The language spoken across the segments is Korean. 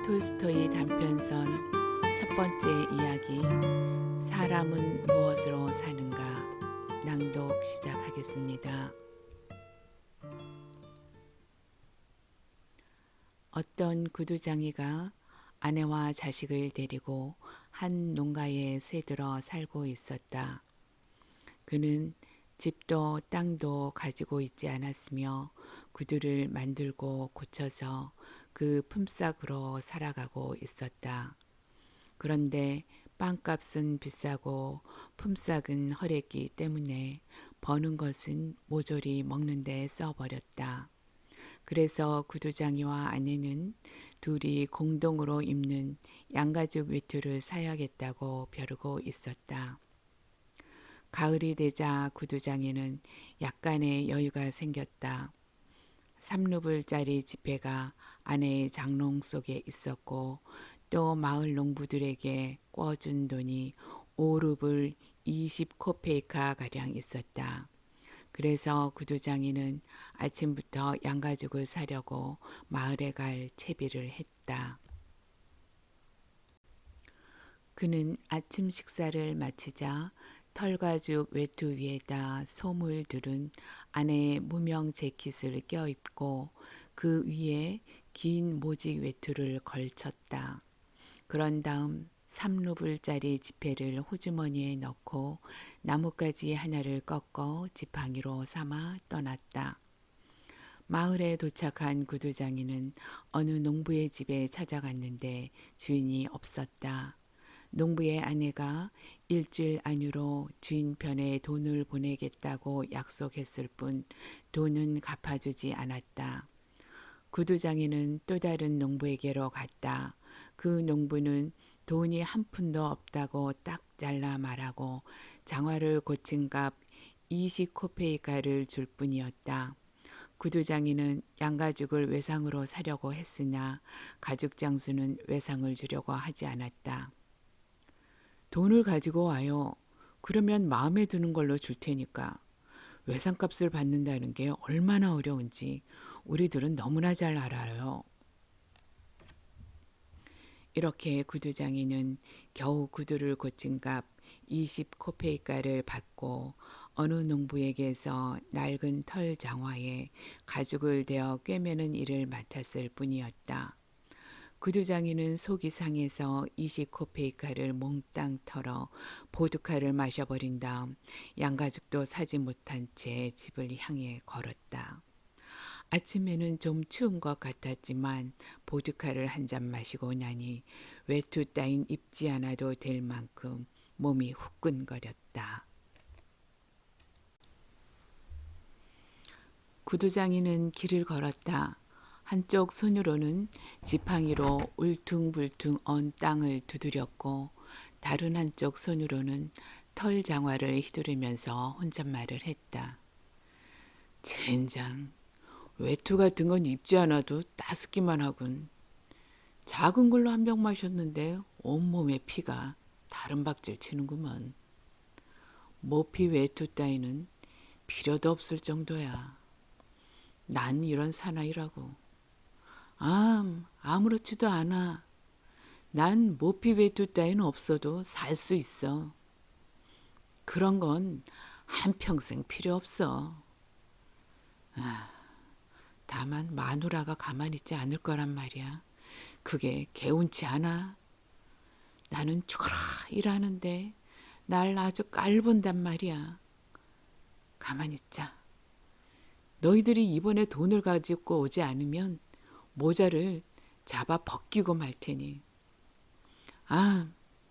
톨스토이 단편선 첫 번째 이야기 사람은 무엇으로 사는가 낭독 시작하겠습니다. 어떤 구두장이가 아내와 자식을 데리고 한 농가에 새들어 살고 있었다. 그는 집도 땅도 가지고 있지 않았으며 구두를 만들고 고쳐서 그 품삯으로 살아가고 있었다. 그런데 빵값은 비싸고 품삯은 허랬기 때문에 버는 것은 모조리 먹는 데 써버렸다. 그래서 구두장이와 아내는 둘이 공동으로 입는 양가죽 외투를 사야겠다고 벼르고 있었다. 가을이 되자 구두장에는 약간의 여유가 생겼다. 3루블짜리 지폐가 아내의 장롱 속에 있었고 또 마을 농부들에게 꿔준 돈이 5루블 20코페이카가량 있었다. 그래서 구두장이는 아침부터 양가죽을 사려고 마을에 갈 채비를 했다. 그는 아침 식사를 마치자 털가죽 외투 위에다 솜을 두른 아내의 무명 재킷을 껴입고 그 위에 긴 모직 외투를 걸쳤다. 그런 다음 3루블짜리 지폐를 호주머니에 넣고 나뭇가지 하나를 꺾어 지팡이로 삼아 떠났다. 마을에 도착한 구두장이는 어느 농부의 집에 찾아갔는데 주인이 없었다. 농부의 아내가 일주일 안으로 주인 편에 돈을 보내겠다고 약속했을 뿐 돈은 갚아주지 않았다. 구두장이는 또 다른 농부에게로 갔다. 그 농부는 돈이 한 푼도 없다고 딱 잘라 말하고 장화를 고친 값 20코페이카를 줄 뿐이었다. 구두장이는 양가죽을 외상으로 사려고 했으나 가죽 장수는 외상을 주려고 하지 않았다. 돈을 가지고 와요. 그러면 마음에 드는 걸로 줄 테니까. 외상값을 받는다는 게 얼마나 어려운지 우리들은 너무나 잘 알아요. 이렇게 구두장이는 겨우 구두를 고친 값 20코페이카를 받고 어느 농부에게서 낡은 털 장화에 가죽을 대어 꿰매는 일을 맡았을 뿐이었다. 구두장이는 속이 상해서 20코페이카를 몽땅 털어 보드카를 마셔버린 다음 양가죽도 사지 못한 채 집을 향해 걸었다. 아침에는 좀 추운 것 같았지만 보드카를 한 잔 마시고 나니 외투 따윈 입지 않아도 될 만큼 몸이 후끈거렸다. 구두장이는 길을 걸었다. 한쪽 손으로는 지팡이로 울퉁불퉁 언 땅을 두드렸고 다른 한쪽 손으로는 털 장화를 휘두르면서 혼잣말을 했다. 젠장, 외투 같은 건 입지 않아도 따숩기만 하군. 작은 걸로 한 병 마셨는데 온몸에 피가 다른 박질 치는구먼. 모피 외투 따위는 필요도 없을 정도야. 난 이런 사나이라고. 아무렇지도 않아. 난 모피 외투 따위는 없어도 살 수 있어. 그런 건 한평생 필요 없어. 다만 마누라가 가만히 있지 않을 거란 말이야. 그게 개운치 않아. 나는 죽어라 일하는데 날 아주 깔본단 말이야. 가만히 있자. 너희들이 이번에 돈을 가지고 오지 않으면 모자를 잡아 벗기고 말 테니.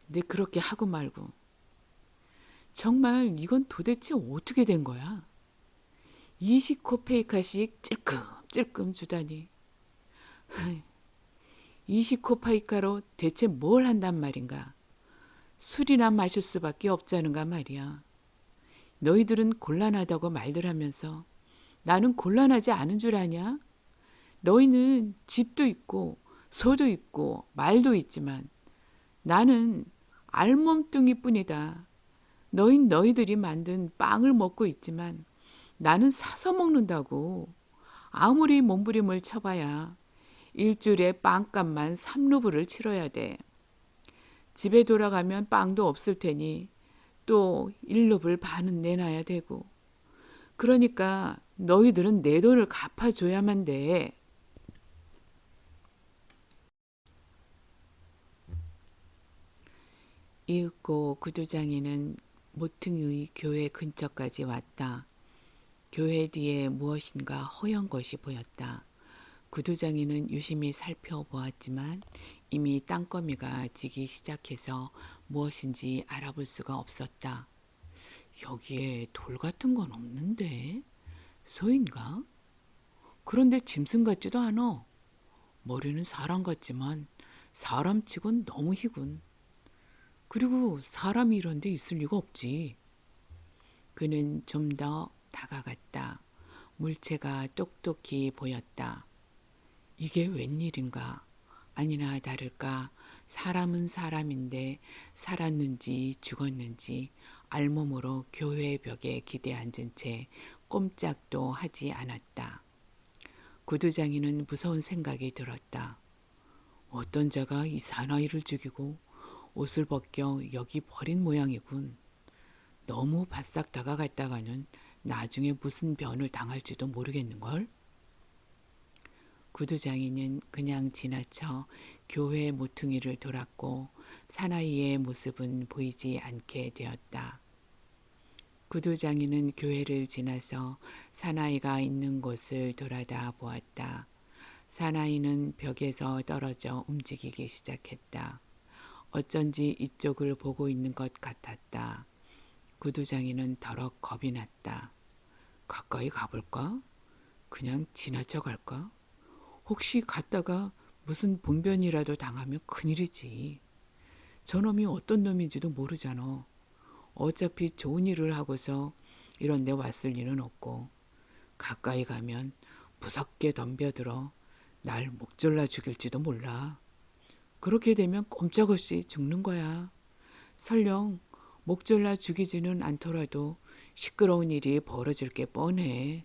네 그렇게 하고 말고. 정말 이건 도대체 어떻게 된 거야? 20코페이카씩 찔끔찔끔 주다니. 20코페이카로 대체 뭘 한단 말인가? 술이나 마실 수밖에 없자는가 말이야. 너희들은 곤란하다고 말들 하면서 나는 곤란하지 않은 줄 아냐? 너희는 집도 있고 소도 있고 말도 있지만 나는 알몸뚱이뿐이다. 너희들이 만든 빵을 먹고 있지만 나는 사서 먹는다고. 아무리 몸부림을 쳐봐야 일주일에 빵값만 3루블을 치러야 돼. 집에 돌아가면 빵도 없을 테니 또 1루블 반은 내놔야 되고. 그러니까 너희들은 내 돈을 갚아줘야만 돼. 이윽고 구두장이는 모퉁이의 교회 근처까지 왔다. 교회 뒤에 무엇인가 허연 것이 보였다. 구두장이는 유심히 살펴보았지만 이미 땅거미가 지기 시작해서 무엇인지 알아볼 수가 없었다. 여기에 돌 같은 건 없는데? 소인가? 그런데 짐승 같지도 않아. 머리는 사람 같지만 사람치곤 너무 희군. 그리고 사람이 이런 데 있을 리가 없지. 그는 좀 더 다가갔다. 물체가 똑똑히 보였다. 이게 웬일인가? 아니나 다를까 사람은 사람인데 살았는지 죽었는지 알몸으로 교회 벽에 기대 앉은 채 꼼짝도 하지 않았다. 구두장이는 무서운 생각이 들었다. 어떤 자가 이 사나이를 죽이고 옷을 벗겨 여기 버린 모양이군. 너무 바싹 다가갔다가는 나중에 무슨 변을 당할지도 모르겠는걸? 구두장이는 그냥 지나쳐 교회 모퉁이를 돌았고 사나이의 모습은 보이지 않게 되었다. 구두장이는 교회를 지나서 사나이가 있는 곳을 돌아다 보았다. 사나이는 벽에서 떨어져 움직이기 시작했다. 어쩐지 이쪽을 보고 있는 것 같았다. 구두장이는 더럭 겁이 났다. 가까이 가볼까? 그냥 지나쳐 갈까? 혹시 갔다가 무슨 봉변이라도 당하면 큰일이지. 저놈이 어떤 놈인지도 모르잖아. 어차피 좋은 일을 하고서 이런 데 왔을 일은 없고 가까이 가면 무섭게 덤벼들어 날 목졸라 죽일지도 몰라. 그렇게 되면 꼼짝없이 죽는 거야. 설령 목졸라 죽이지는 않더라도 시끄러운 일이 벌어질 게 뻔해.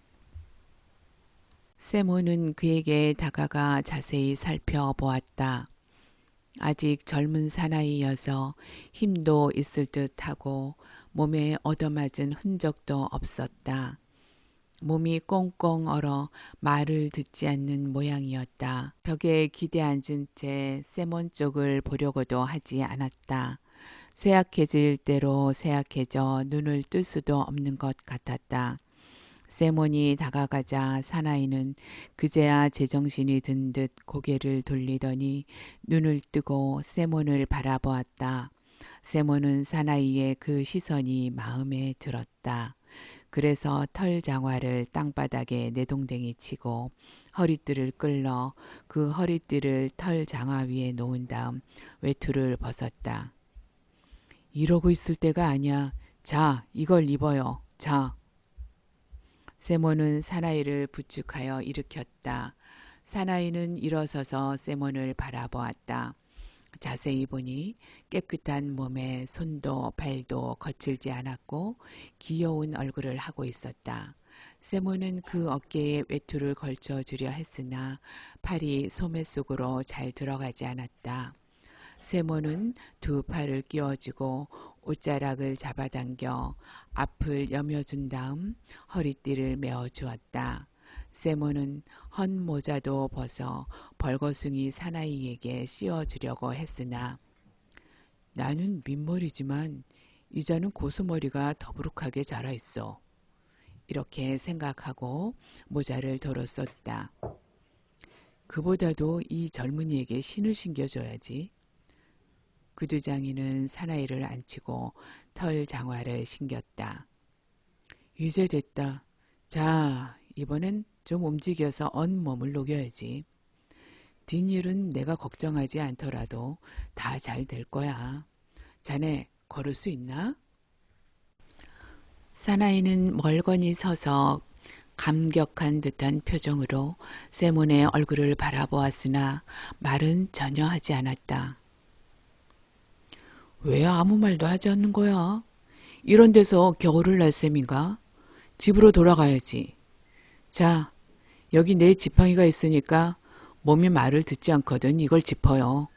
세모는 그에게 다가가 자세히 살펴보았다. 아직 젊은 사나이여서 힘도 있을 듯하고 몸에 얻어맞은 흔적도 없었다. 몸이 꽁꽁 얼어 말을 듣지 않는 모양이었다. 벽에 기대 앉은 채 세몬 쪽을 보려고도 하지 않았다. 쇠약해질 대로 쇠약해져 눈을 뜰 수도 없는 것 같았다. 세몬이 다가가자 사나이는 그제야 제정신이 든 듯 고개를 돌리더니 눈을 뜨고 세몬을 바라보았다. 세몬은 사나이의 그 시선이 마음에 들었다. 그래서 털 장화를 땅바닥에 내동댕이 치고 허리띠를 끌러 그 허리띠를 털 장화 위에 놓은 다음 외투를 벗었다. 이러고 있을 때가 아니야. 자, 이걸 입어요. 자. 세몬은 사나이를 부축하여 일으켰다. 사나이는 일어서서 세몬을 바라보았다. 자세히 보니 깨끗한 몸에 손도 발도 거칠지 않았고 귀여운 얼굴을 하고 있었다. 세몬은 그 어깨에 외투를 걸쳐주려 했으나 팔이 소매 속으로 잘 들어가지 않았다. 세몬은 두 팔을 끼워주고 옷자락을 잡아당겨 앞을 여며준 다음 허리띠를 메어주었다. 세몬은 헌 모자도 벗어 벌거숭이 사나이에게 씌워주려고 했으나 나는 민머리지만 이자는 고수머리가 더부룩하게 자라있어. 이렇게 생각하고 모자를 도로 썼다. 그보다도 이 젊은이에게 신을 신겨줘야지. 구두장이는 사나이를 앉히고 털 장화를 신겼다. 이제 됐다. 자, 이번엔 좀 움직여서 온몸을 녹여야지. 뒷일은 내가 걱정하지 않더라도 다 잘 될 거야. 자네 걸을 수 있나? 사나이는 멀거니 서서 감격한 듯한 표정으로 세몬의 얼굴을 바라보았으나 말은 전혀 하지 않았다. 왜 아무 말도 하지 않는 거야? 이런 데서 겨울을 날 셈인가? 집으로 돌아가야지. 자, 여기 내 지팡이가 있으니까 몸이 말을 듣지 않거든 이걸 짚어요.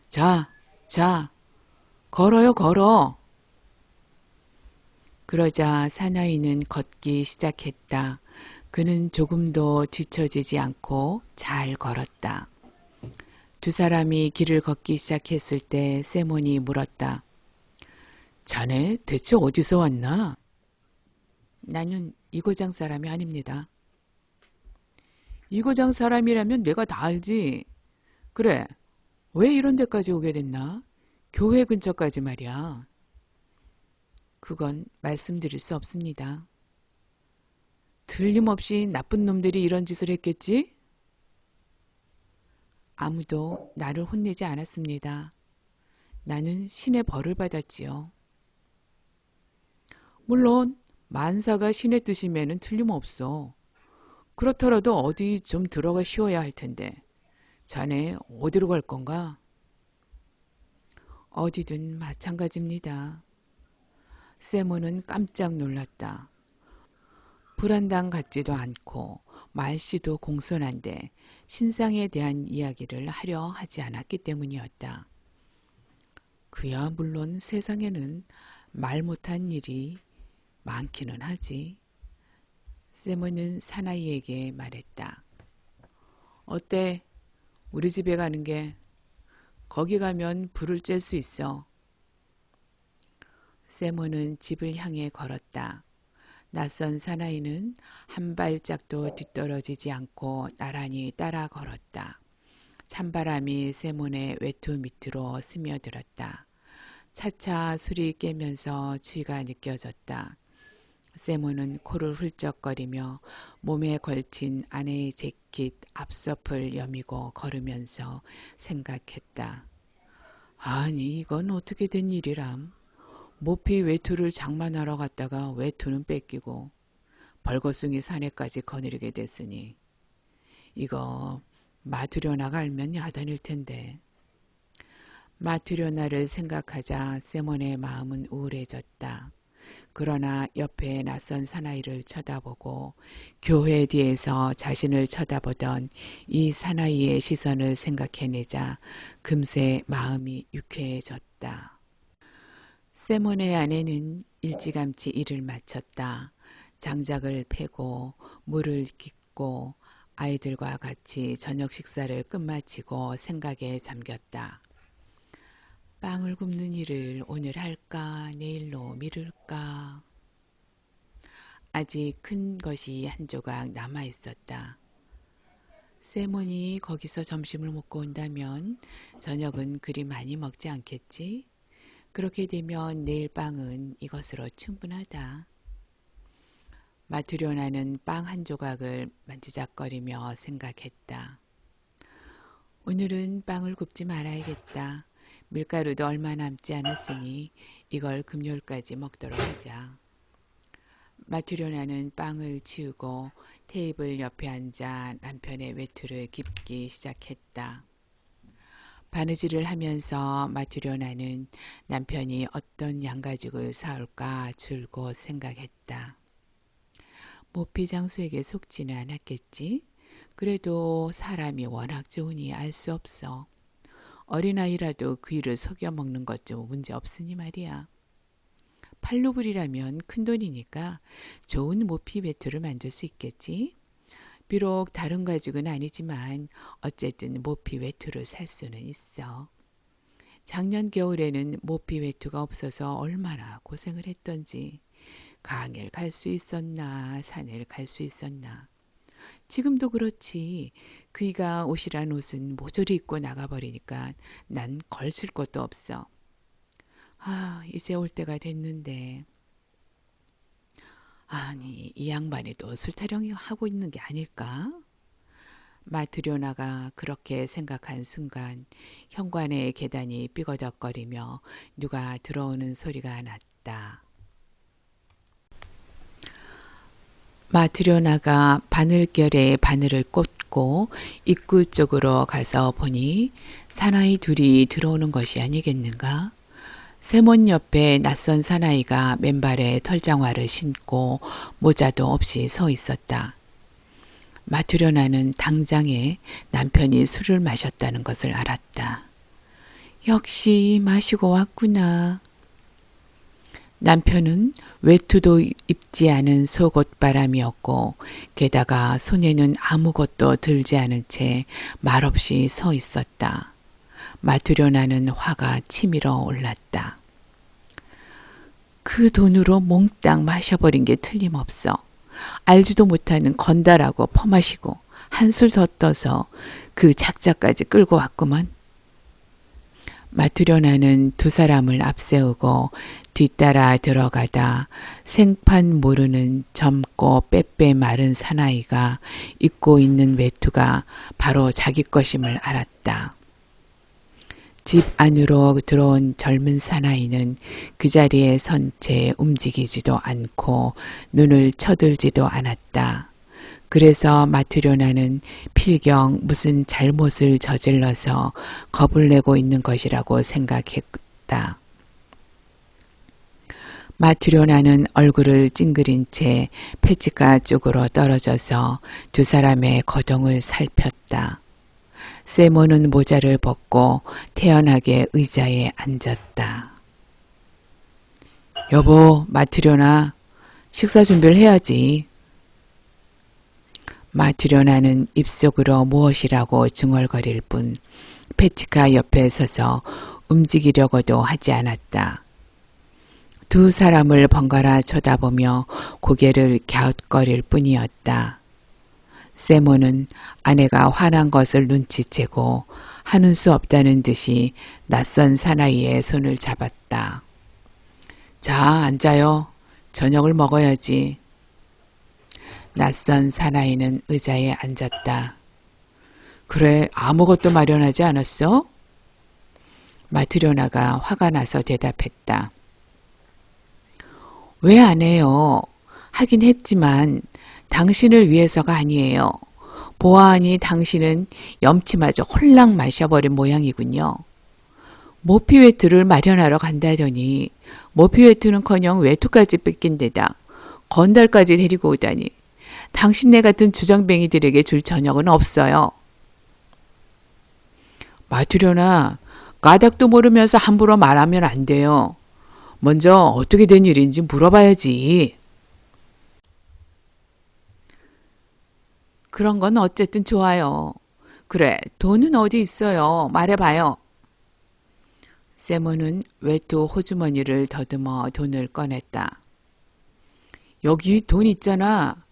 자, 자, 걸어요, 걸어. 그러자 사나이는 걷기 시작했다. 그는 조금도 뒤처지지 않고 잘 걸었다. 두 사람이 길을 걷기 시작했을 때 세몬이 물었다. 자네 대체 어디서 왔나? 나는 이 고장 사람이 아닙니다. 이 고장 사람이라면 내가 다 알지. 그래, 왜 이런 데까지 오게 됐나? 교회 근처까지 말이야. 그건 말씀드릴 수 없습니다. 틀림없이 나쁜 놈들이 이런 짓을 했겠지? 아무도 나를 혼내지 않았습니다. 나는 신의 벌을 받았지요. 물론 만사가 신의 뜻이면은 틀림없어. 그렇더라도 어디 좀 들어가 쉬어야 할 텐데. 자네 어디로 갈 건가? 어디든 마찬가지입니다. 세모는 깜짝 놀랐다. 불안당 같지도 않고 말씨도 공손한데 신상에 대한 이야기를 하려 하지 않았기 때문이었다. 그야 물론 세상에는 말 못한 일이 많기는 하지. 세모는 사나이에게 말했다. 어때? 우리 집에 가는 게 거기 가면 불을 쬐 수 있어. 세모는 집을 향해 걸었다. 낯선 사나이는 한 발짝도 뒤떨어지지 않고 나란히 따라 걸었다. 찬바람이 세몬의 외투 밑으로 스며들었다. 차차 술이 깨면서 추위가 느껴졌다. 세몬은 코를 훌쩍거리며 몸에 걸친 아내의 재킷 앞서풀 여미고 걸으면서 생각했다. 아니 이건 어떻게 된 일이람. 모피 외투를 장만하러 갔다가 외투는 뺏기고 벌거숭이 사내까지 거느리게 됐으니 이거 마투려나가 알면 야단일 텐데. 마투려나를 생각하자 세몬의 마음은 우울해졌다. 그러나 옆에 낯선 사나이를 쳐다보고 교회 뒤에서 자신을 쳐다보던 이 사나이의 시선을 생각해내자 금세 마음이 유쾌해졌다. 세몬의 아내는 일찌감치 일을 마쳤다. 장작을 패고 물을 깃고 아이들과 같이 저녁 식사를 끝마치고 생각에 잠겼다. 빵을 굽는 일을 오늘 할까 내일로 미룰까. 아직 큰 것이 한 조각 남아 있었다. 세몬이 거기서 점심을 먹고 온다면 저녁은 그리 많이 먹지 않겠지? 그렇게 되면 내일 빵은 이것으로 충분하다. 마투려나는 빵 한 조각을 만지작거리며 생각했다. 오늘은 빵을 굽지 말아야겠다. 밀가루도 얼마 남지 않았으니 이걸 금요일까지 먹도록 하자. 마투려나는 빵을 치우고 테이블 옆에 앉아 남편의 외투를 깁기 시작했다. 바느질을 하면서 마투려나는 남편이 어떤 양가죽을 사올까 줄곧 생각했다. 모피 장수에게 속지는 않았겠지? 그래도 사람이 워낙 좋으니 알 수 없어. 어린아이라도 귀를 속여 먹는 것 좀 문제 없으니 말이야. 팔루불이라면 큰돈이니까 좋은 모피 외투를 만들 수 있겠지? 비록 다른 가죽은 아니지만 어쨌든 모피 외투를 살 수는 있어. 작년 겨울에는 모피 외투가 없어서 얼마나 고생을 했던지. 강을 갈 수 있었나 산을 갈 수 있었나. 지금도 그렇지. 그이가 옷이란 옷은 모조리 입고 나가버리니까 난 걸칠 것도 없어. 아, 이제 올 때가 됐는데. 아니, 이 양반이도 술 타령이 하고 있는 게 아닐까? 마투려나가 그렇게 생각한 순간 현관의 계단이 삐거덕거리며 누가 들어오는 소리가 났다. 마투려나가 바늘결에 바늘을 꽂고 입구 쪽으로 가서 보니 사나이 둘이 들어오는 것이 아니겠는가? 세몬 옆에 낯선 사나이가 맨발에 털장화를 신고 모자도 없이 서 있었다. 마투려나는 당장에 남편이 술을 마셨다는 것을 알았다. 역시 마시고 왔구나. 남편은 외투도 입지 않은 속옷바람이었고 게다가 손에는 아무것도 들지 않은 채 말없이 서 있었다. 마투려나는 화가 치밀어 올랐다. 그 돈으로 몽땅 마셔버린 게 틀림없어. 알지도 못하는 건달하고 퍼마시고 한술 더 떠서 그 작자까지 끌고 왔구먼. 마투려나는 두 사람을 앞세우고 뒤따라 들어가다 생판 모르는 젊고 빼빼 마른 사나이가 입고 있는 외투가 바로 자기 것임을 알았다. 집 안으로 들어온 젊은 사나이는 그 자리에 선 채 움직이지도 않고 눈을 쳐들지도 않았다. 그래서 마투려나는 필경 무슨 잘못을 저질러서 겁을 내고 있는 것이라고 생각했다. 마투려나는 얼굴을 찡그린 채 페치카 쪽으로 떨어져서 두 사람의 거동을 살폈다. 세모는 모자를 벗고 태연하게 의자에 앉았다. 여보, 마투려나, 식사 준비를 해야지. 마투려나는 입속으로 무엇이라고 중얼거릴 뿐 페치카 옆에 서서 움직이려고도 하지 않았다. 두 사람을 번갈아 쳐다보며 고개를 갸웃거릴 뿐이었다. 세모는 아내가 화난 것을 눈치채고 하는 수 없다는 듯이 낯선 사나이의 손을 잡았다. 자, 앉아요. 저녁을 먹어야지. 낯선 사나이는 의자에 앉았다. 그래, 아무것도 마련하지 않았어? 마투려나가 화가 나서 대답했다. 왜 안 해요? 하긴 했지만 당신을 위해서가 아니에요. 보아하니 당신은 염치마저 홀랑 마셔버린 모양이군요. 모피외투를 마련하러 간다더니 모피외투는커녕 외투까지 뺏긴 데다 건달까지 데리고 오다니 당신네 같은 주정뱅이들에게 줄 저녁은 없어요. 마투려나, 까닭도 모르면서 함부로 말하면 안 돼요. 먼저 어떻게 된 일인지 물어봐야지. 그런 건 어쨌든 좋아요. 그래, 돈은 어디 있어요? 말해봐요. 세모는 외투 호주머니를 더듬어 돈을 꺼냈다. 여기 돈 있잖아.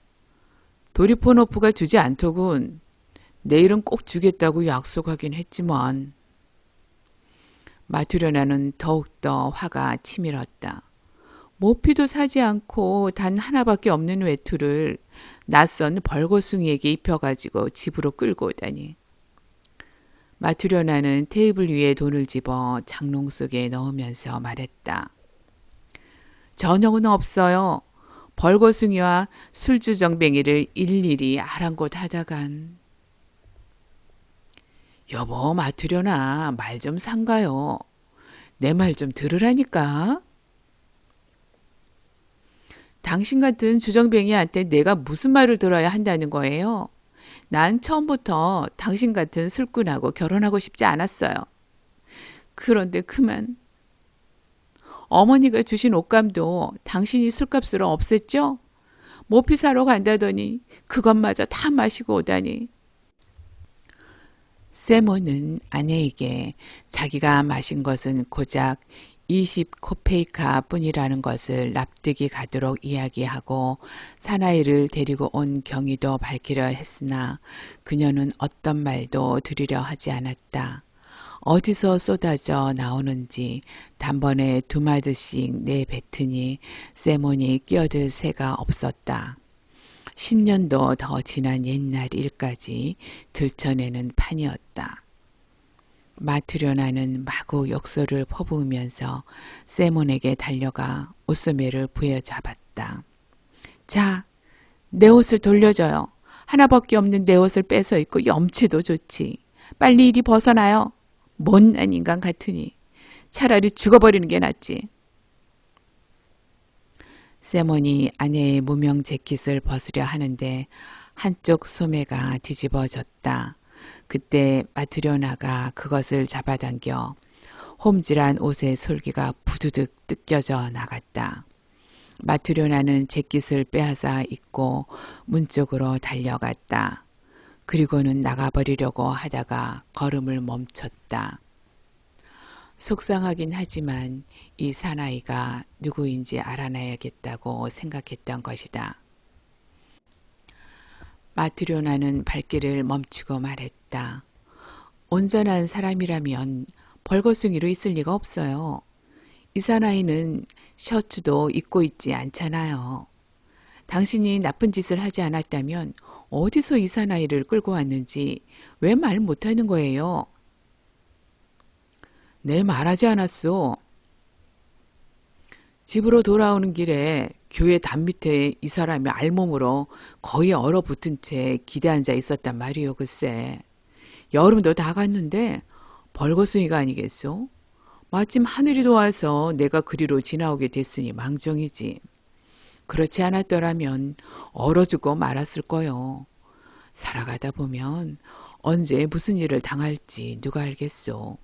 도리포노프가 주지 않더군. 내일은 꼭 주겠다고 약속하긴 했지만. 마투려나는 더욱더 화가 치밀었다. 모피도 사지 않고 단 하나밖에 없는 외투를 낯선 벌거숭이에게 입혀가지고 집으로 끌고 오다니. 마투려나는 테이블 위에 돈을 집어 장롱 속에 넣으면서 말했다. 저녁은 없어요. 벌거숭이와 술주정뱅이를 일일이 아랑곳하다간. 여보, 마투려나, 말 좀 삼가요. 내 말 좀 들으라니까. 당신 같은 주정뱅이한테 내가 무슨 말을 들어야 한다는 거예요? 난 처음부터 당신 같은 술꾼하고 결혼하고 싶지 않았어요. 그런데 그만. 어머니가 주신 옷감도 당신이 술값으로 없앴죠? 모피 사러 간다더니 그것마저 다 마시고 오다니. 세모는 아내에게 자기가 마신 것은 고작 20코페이카 뿐이라는 것을 납득이 가도록 이야기하고 사나이를 데리고 온 경위도 밝히려 했으나 그녀는 어떤 말도 드리려 하지 않았다. 어디서 쏟아져 나오는지 단번에 두 마디씩 내뱉으니 세몬이 끼어들 새가 없었다. 10년도 더 지난 옛날 일까지 들춰내는 판이었다. 마투려나는 마구 욕설을 퍼부으면서 세몬에게 달려가 옷소매를 부여잡았다. 자, 내 옷을 돌려줘요. 하나밖에 없는 내 옷을 뺏어 입고 염치도 좋지. 빨리 이리 벗어나요. 못난 인간 같으니 차라리 죽어버리는 게 낫지. 세몬이 아내의 무명 재킷을 벗으려 하는데 한쪽 소매가 뒤집어졌다. 그때 마트료나가 그것을 잡아당겨 홈질한 옷의 솔기가 부두득 뜯겨져 나갔다. 마트료나는 재킷을 빼앗아 입고 문 쪽으로 달려갔다. 그리고는 나가버리려고 하다가 걸음을 멈췄다. 속상하긴 하지만 이 사나이가 누구인지 알아내야겠다고 생각했던 것이다. 마트료나는 발길을 멈추고 말했다. 온전한 사람이라면 벌거숭이로 있을 리가 없어요. 이 사나이는 셔츠도 입고 있지 않잖아요. 당신이 나쁜 짓을 하지 않았다면 어디서 이 사나이를 끌고 왔는지 왜 말 못하는 거예요? 내 말하지 않았소. 집으로 돌아오는 길에 교회 담 밑에 이 사람이 알몸으로 거의 얼어붙은 채 기대 앉아 있었단 말이요, 글쎄. 여름도 다 갔는데 벌거숭이가 아니겠소? 마침 하늘이 도와서 내가 그리로 지나오게 됐으니 망정이지. 그렇지 않았더라면 얼어 죽고 말았을 거요. 살아가다 보면 언제 무슨 일을 당할지 누가 알겠소.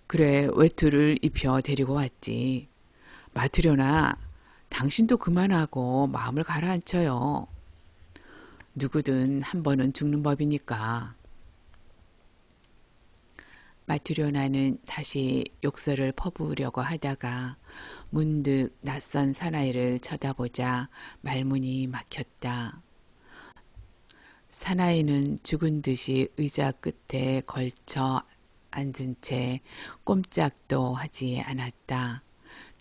그래, 외투를 입혀 데리고 왔지. 마트료나, 당신도 그만하고 마음을 가라앉혀요. 누구든 한 번은 죽는 법이니까. 마트료나는 다시 욕설을 퍼부으려고 하다가 문득 낯선 사나이를 쳐다보자 말문이 막혔다. 사나이는 죽은 듯이 의자 끝에 걸쳐 앉은 채 꼼짝도 하지 않았다.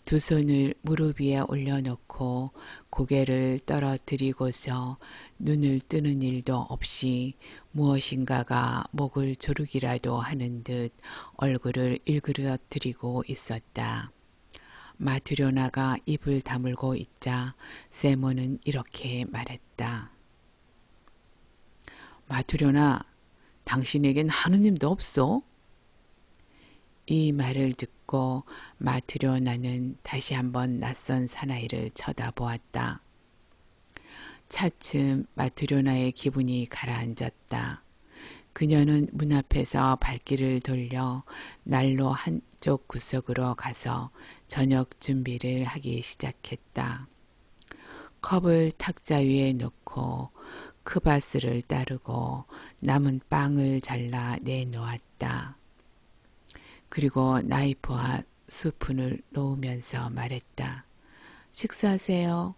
두 손을 무릎 위에 올려놓고 고개를 떨어뜨리고서 눈을 뜨는 일도 없이 무엇인가가 목을 조르기라도 하는 듯 얼굴을 일그러뜨리고 있었다. 마트료나가 입을 다물고 있자 세모는 이렇게 말했다. 마트료나, 당신에겐 하느님도 없소? 이 말을 듣고 마트료나는 다시 한번 낯선 사나이를 쳐다보았다. 차츰 마트료나의 기분이 가라앉았다. 그녀는 문 앞에서 발길을 돌려 난로 한쪽 구석으로 가서 저녁 준비를 하기 시작했다. 컵을 탁자 위에 놓고 크바스를 따르고 남은 빵을 잘라 내놓았다. 그리고 나이프와 스푼을 놓으면서 말했다. 식사하세요.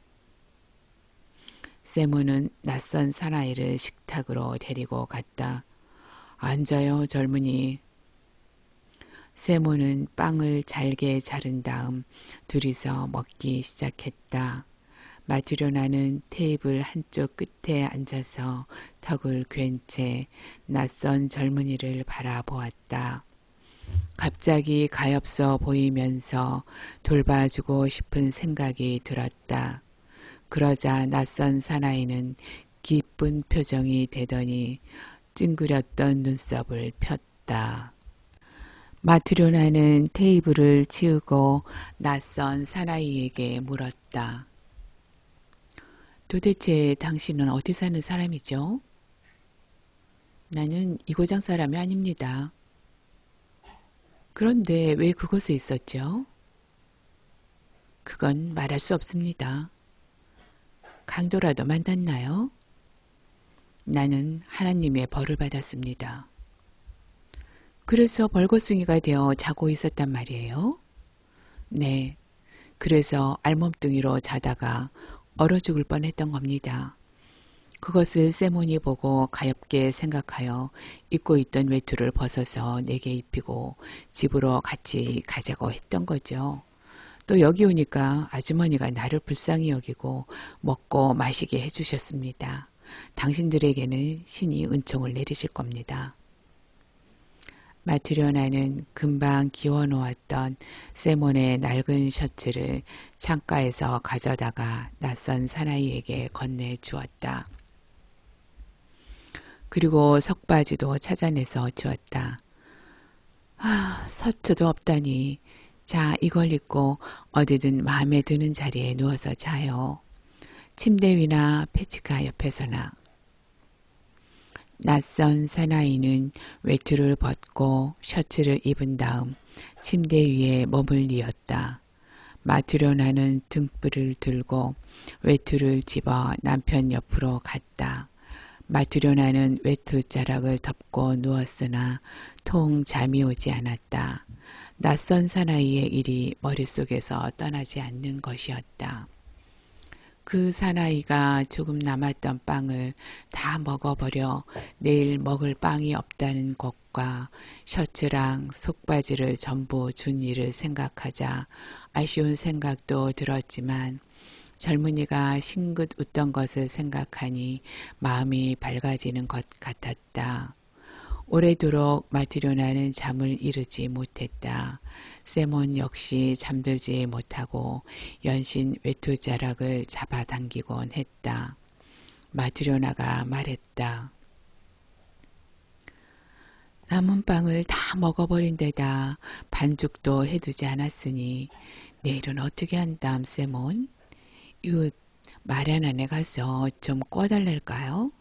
세모는 낯선 사나이를 식탁으로 데리고 갔다. 앉아요, 젊은이. 세모는 빵을 잘게 자른 다음 둘이서 먹기 시작했다. 마트료나는 테이블 한쪽 끝에 앉아서 턱을 괜 채 낯선 젊은이를 바라보았다. 갑자기 가엾어 보이면서 돌봐주고 싶은 생각이 들었다. 그러자 낯선 사나이는 기쁜 표정이 되더니 찡그렸던 눈썹을 폈다. 마트료나는 테이블을 치우고 낯선 사나이에게 물었다. 도대체 당신은 어디 사는 사람이죠? 나는 이 고장 사람이 아닙니다. 그런데 왜 그곳에 있었죠? 그건 말할 수 없습니다. 강도라도 만났나요? 나는 하나님의 벌을 받았습니다. 그래서 벌거숭이가 되어 자고 있었단 말이에요? 네, 그래서 알몸뚱이로 자다가 얼어 죽을 뻔했던 겁니다. 그것을 세몬이 보고 가엾게 생각하여 입고 있던 외투를 벗어서 내게 입히고 집으로 같이 가자고 했던 거죠. 또 여기 오니까 아주머니가 나를 불쌍히 여기고 먹고 마시게 해주셨습니다. 당신들에게는 신이 은총을 내리실 겁니다. 마트료나는 금방 기워놓았던 세몬의 낡은 셔츠를 창가에서 가져다가 낯선 사나이에게 건네주었다. 그리고 석바지도 찾아내서 주었다. 셔츠도 없다니. 자, 이걸 입고 어디든 마음에 드는 자리에 누워서 자요. 침대 위나 페치카 옆에서나. 낯선 사나이는 외투를 벗고 셔츠를 입은 다음 침대 위에 몸을 뉘었다. 마트료나는 등불을 들고 외투를 집어 남편 옆으로 갔다. 마트료나는 외투 자락을 덮고 누웠으나 통 잠이 오지 않았다. 낯선 사나이의 일이 머릿속에서 떠나지 않는 것이었다. 그 사나이가 조금 남았던 빵을 다 먹어버려 내일 먹을 빵이 없다는 것과 셔츠랑 속바지를 전부 준 일을 생각하자 아쉬운 생각도 들었지만 젊은이가 싱긋 웃던 것을 생각하니 마음이 밝아지는 것 같았다. 오래도록 마트료나는 잠을 이루지 못했다. 세몬 역시 잠들지 못하고 연신 외투자락을 잡아당기곤 했다. 마트료나가 말했다. 남은 빵을 다 먹어버린 데다 반죽도 해두지 않았으니 내일은 어떻게 한담, 세몬? 이웃 마련안에 가서 좀 꿔달랄까요?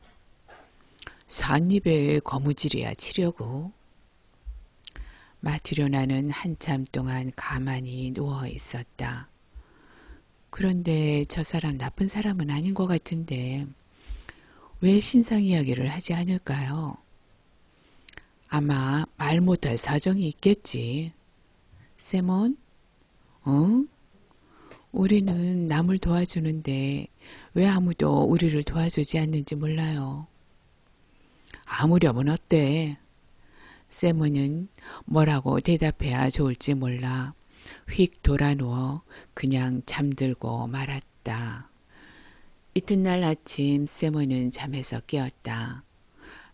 산입에 거무질이야 치려고. 마트료나는 한참 동안 가만히 누워 있었다. 그런데 저 사람 나쁜 사람은 아닌 것 같은데 왜 신상 이야기를 하지 않을까요? 아마 말 못할 사정이 있겠지. 세몬? 응? 우리는 남을 도와주는데 왜 아무도 우리를 도와주지 않는지 몰라요. 아무렴은 어때? 세몬은 뭐라고 대답해야 좋을지 몰라 휙 돌아누워 그냥 잠들고 말았다. 이튿날 아침 세몬은 잠에서 깨었다.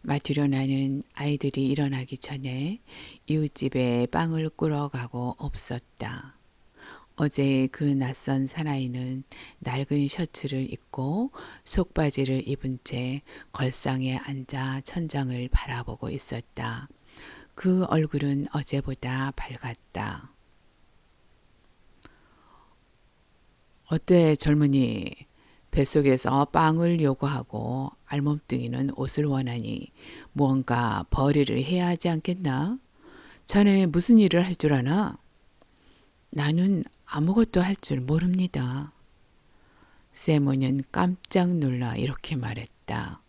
마트료나는 아이들이 일어나기 전에 이웃집에 빵을 꾸러 가고 없었다. 어제 그 낯선 사나이는 낡은 셔츠를 입고 속바지를 입은 채 걸상에 앉아 천장을 바라보고 있었다. 그 얼굴은 어제보다 밝았다. 어때 젊은이? 뱃속에서 빵을 요구하고 알몸뚱이는 옷을 원하니 무언가 벌이를 해야 하지 않겠나? 자네 무슨 일을 할 줄 아나? 나는 아무것도 할 줄 모릅니다. 세몬은 깜짝 놀라 이렇게 말했다.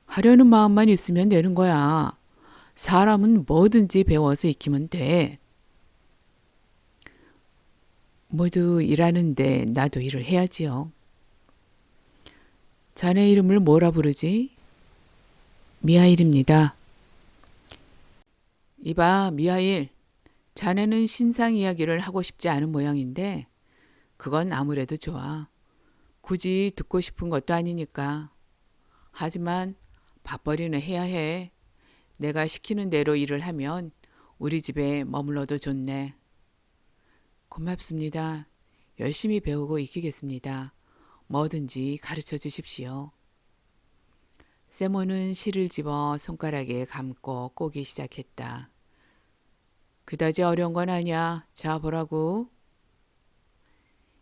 하려는 마음만 있으면 되는 거야. 사람은 뭐든지 배워서 익히면 돼. 모두 일하는데 나도 일을 해야지요. 자네 이름을 뭐라 부르지? 미하일입니다. 이봐 미하일. 자네는 신상 이야기를 하고 싶지 않은 모양인데 그건 아무래도 좋아. 굳이 듣고 싶은 것도 아니니까. 하지만 밥벌이는 해야 해. 내가 시키는 대로 일을 하면 우리 집에 머물러도 좋네. 고맙습니다. 열심히 배우고 익히겠습니다. 뭐든지 가르쳐 주십시오. 세몬은 실을 집어 손가락에 감고 꼬기 시작했다. 그다지 어려운 건 아니야. 자 보라고.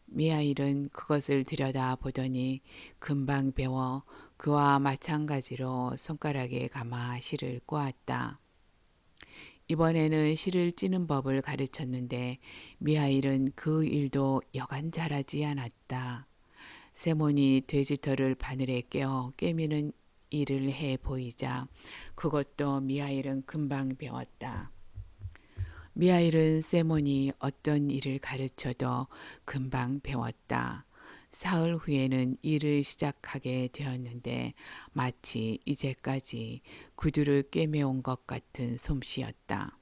미하일은 그것을 들여다보더니 금방 배워 그와 마찬가지로 손가락에 감아 실을 꼬았다. 이번에는 실을 찌는 법을 가르쳤는데 미하일은 그 일도 여간 잘하지 않았다. 세몬이 돼지털을 바늘에 깨어 꿰미는 일을 해 보이자 그것도 미하일은 금방 배웠다. 미하일은 세몬이 어떤 일을 가르쳐도 금방 배웠다. 사흘 후에는 일을 시작하게 되었는데 마치 이제까지 구두를 꿰매온 것 같은 솜씨였다.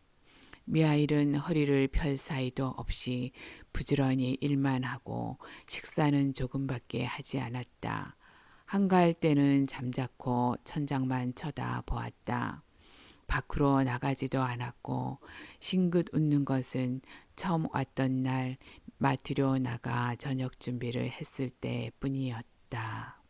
미하일은 허리를 펼 사이도 없이 부지런히 일만 하고 식사는 조금밖에 하지 않았다. 한가할 때는 잠자코 천장만 쳐다보았다. 밖으로 나가지도 않았고 싱긋 웃는 것은 처음 왔던 날 마트료나가 저녁 준비를 했을 때뿐이었다.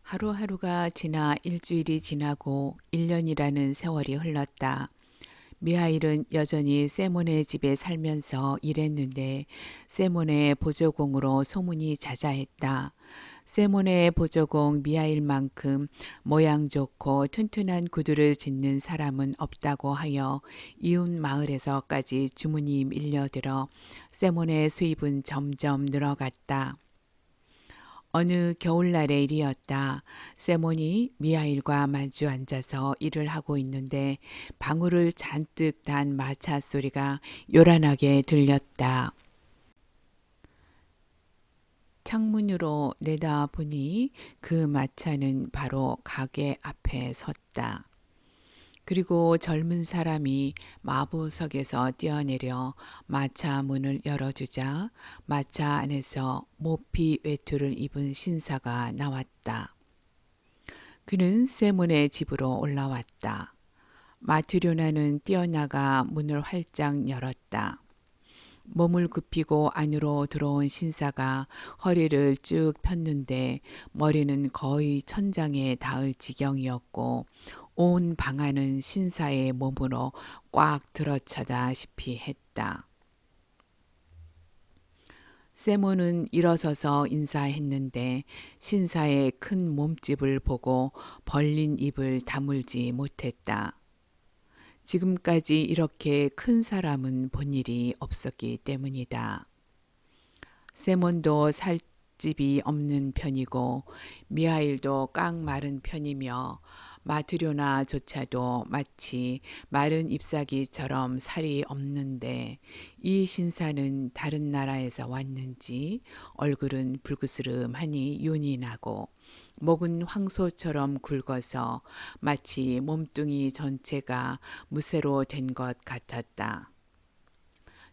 하루하루가 지나 일주일이 지나고 1년이라는 세월이 흘렀다. 미하일은 여전히 세몬의 집에 살면서 일했는데 세몬의 보조공으로 소문이 자자했다. 세몬의 보조공 미하일만큼 모양 좋고 튼튼한 구두를 짓는 사람은 없다고 하여 이웃 마을에서까지 주문이 밀려들어 세몬의 수입은 점점 늘어갔다. 어느 겨울날의 일이었다. 세몬이 미하일과 마주 앉아서 일을 하고 있는데 방울을 잔뜩 단 마차 소리가 요란하게 들렸다. 창문으로 내다보니 그 마차는 바로 가게 앞에 섰다. 그리고 젊은 사람이 마부석에서 뛰어내려 마차 문을 열어주자 마차 안에서 모피 외투를 입은 신사가 나왔다. 그는 세몬의 집으로 올라왔다. 마트료나는 뛰어나가 문을 활짝 열었다. 몸을 굽히고 안으로 들어온 신사가 허리를 쭉 폈는데 머리는 거의 천장에 닿을 지경이었고 온 방안은 신사의 몸으로 꽉 들어차다시피 했다. 세몬은 일어서서 인사했는데 신사의 큰 몸집을 보고 벌린 입을 다물지 못했다. 지금까지 이렇게 큰 사람은 본 일이 없었기 때문이다. 세몬도 살집이 없는 편이고 미하일도 깡 마른 편이며 마트료나조차도 마치 마른 잎사귀처럼 살이 없는데 이 신사는 다른 나라에서 왔는지 얼굴은 불그스름하니 윤이 나고 목은 황소처럼 굵어서 마치 몸뚱이 전체가 무쇠로 된 것 같았다.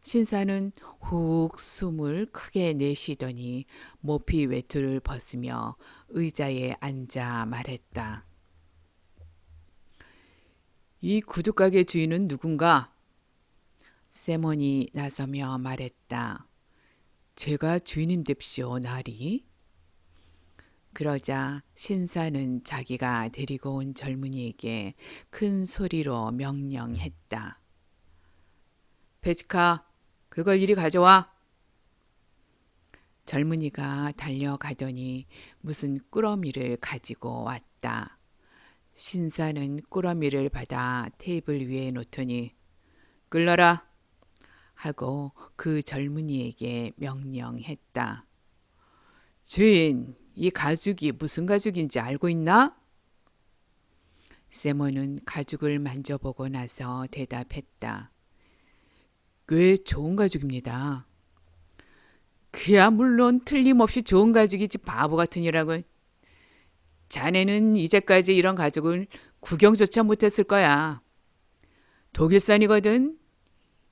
신사는 훅 숨을 크게 내쉬더니 모피 외투를 벗으며 의자에 앉아 말했다. 이 구두가게 주인은 누군가? 세몬이 나서며 말했다. 제가 주인님 됩시오, 나리. 그러자 신사는 자기가 데리고 온 젊은이에게 큰 소리로 명령했다. 베지카, 그걸 이리 가져와. 젊은이가 달려가더니 무슨 꾸러미를 가지고 왔다. 신사는 꾸러미를 받아 테이블 위에 놓더니 끌러라 하고 그 젊은이에게 명령했다. 주인, 이 가죽이 무슨 가죽인지 알고 있나? 세몬은 가죽을 만져보고 나서 대답했다. 꽤 좋은 가죽입니다. 그야 물론 틀림없이 좋은 가죽이지 바보 같으니라고. 자네는 이제까지 이런 가죽을 구경조차 못했을 거야. 독일산이거든.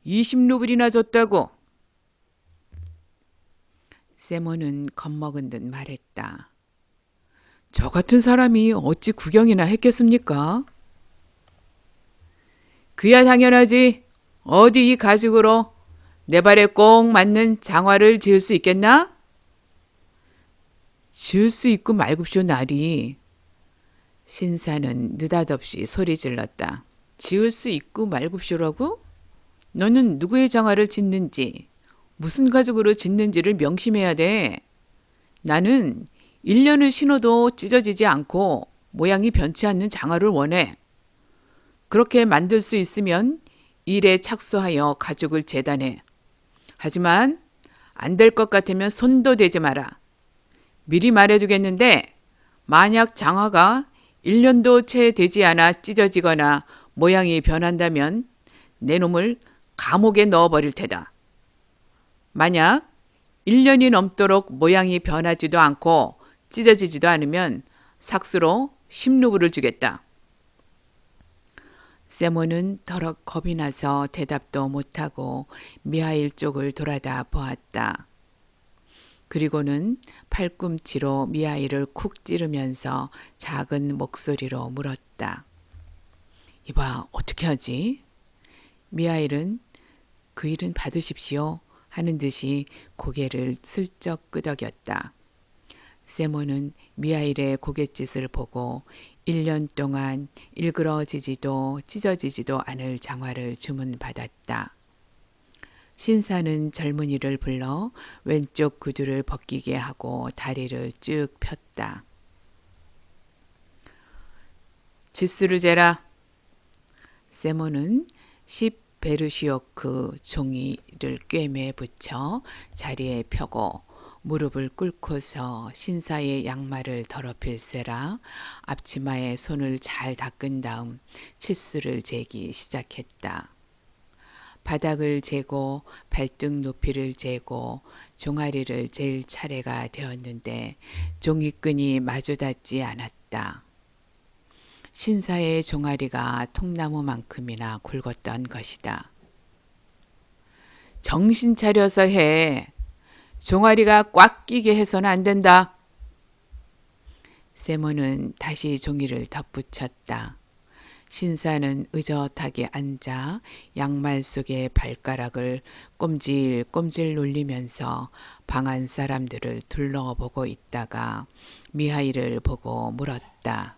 20루블이나 줬다고. 세몬은 겁먹은 듯 말했다. 저 같은 사람이 어찌 구경이나 했겠습니까? 그야 당연하지. 어디 이 가죽으로 내 발에 꼭 맞는 장화를 지을 수 있겠나? 지을 수 있고 말굽쇼 나리. 신사는 느닷없이 소리 질렀다. 지을 수 있고 말굽쇼라고? 너는 누구의 장화를 짓는지, 무슨 가죽으로 짓는지를 명심해야 돼. 나는 1년을 신어도 찢어지지 않고 모양이 변치 않는 장화를 원해. 그렇게 만들 수 있으면 일에 착수하여 가죽을 재단해. 하지만 안 될 것 같으면 손도 대지 마라. 미리 말해두겠는데 만약 장화가 1년도 채 되지 않아 찢어지거나 모양이 변한다면 내 놈을 감옥에 넣어버릴 테다. 만약 1년이 넘도록 모양이 변하지도 않고 찢어지지도 않으면 삭스로 10루블을 주겠다. 세몬은 더럭 겁이 나서 대답도 못하고 미하일 쪽을 돌아다 보았다. 그리고는 팔꿈치로 미하일을 쿡 찌르면서 작은 목소리로 물었다. 이봐, 어떻게 하지? 미하일은 그 일은 받으십시오 하는 듯이 고개를 슬쩍 끄덕였다. 세몬은 미하일의 고갯짓을 보고 1년 동안 일그러지지도 찢어지지도 않을 장화를 주문받았다. 신사는 젊은이를 불러 왼쪽 구두를 벗기게 하고 다리를 쭉 폈다. 치수를 재라. 세모는 10베르시오크 종이를 꿰매 붙여 자리에 펴고 무릎을 꿇고서 신사의 양말을 더럽힐세라 앞치마에 손을 잘 닦은 다음 치수를 재기 시작했다. 바닥을 재고 발등 높이를 재고 종아리를 잴 차례가 되었는데 종이끈이 마주 닿지 않았다. 신사의 종아리가 통나무만큼이나 굵었던 것이다. 정신 차려서 해. 종아리가 꽉 끼게 해서는 안 된다. 세모는 다시 종이를 덧붙였다. 신사는 의젓하게 앉아 양말 속의 발가락을 꼼질꼼질 놀리면서 방 안 사람들을 둘러보고 있다가 미하일을 보고 물었다.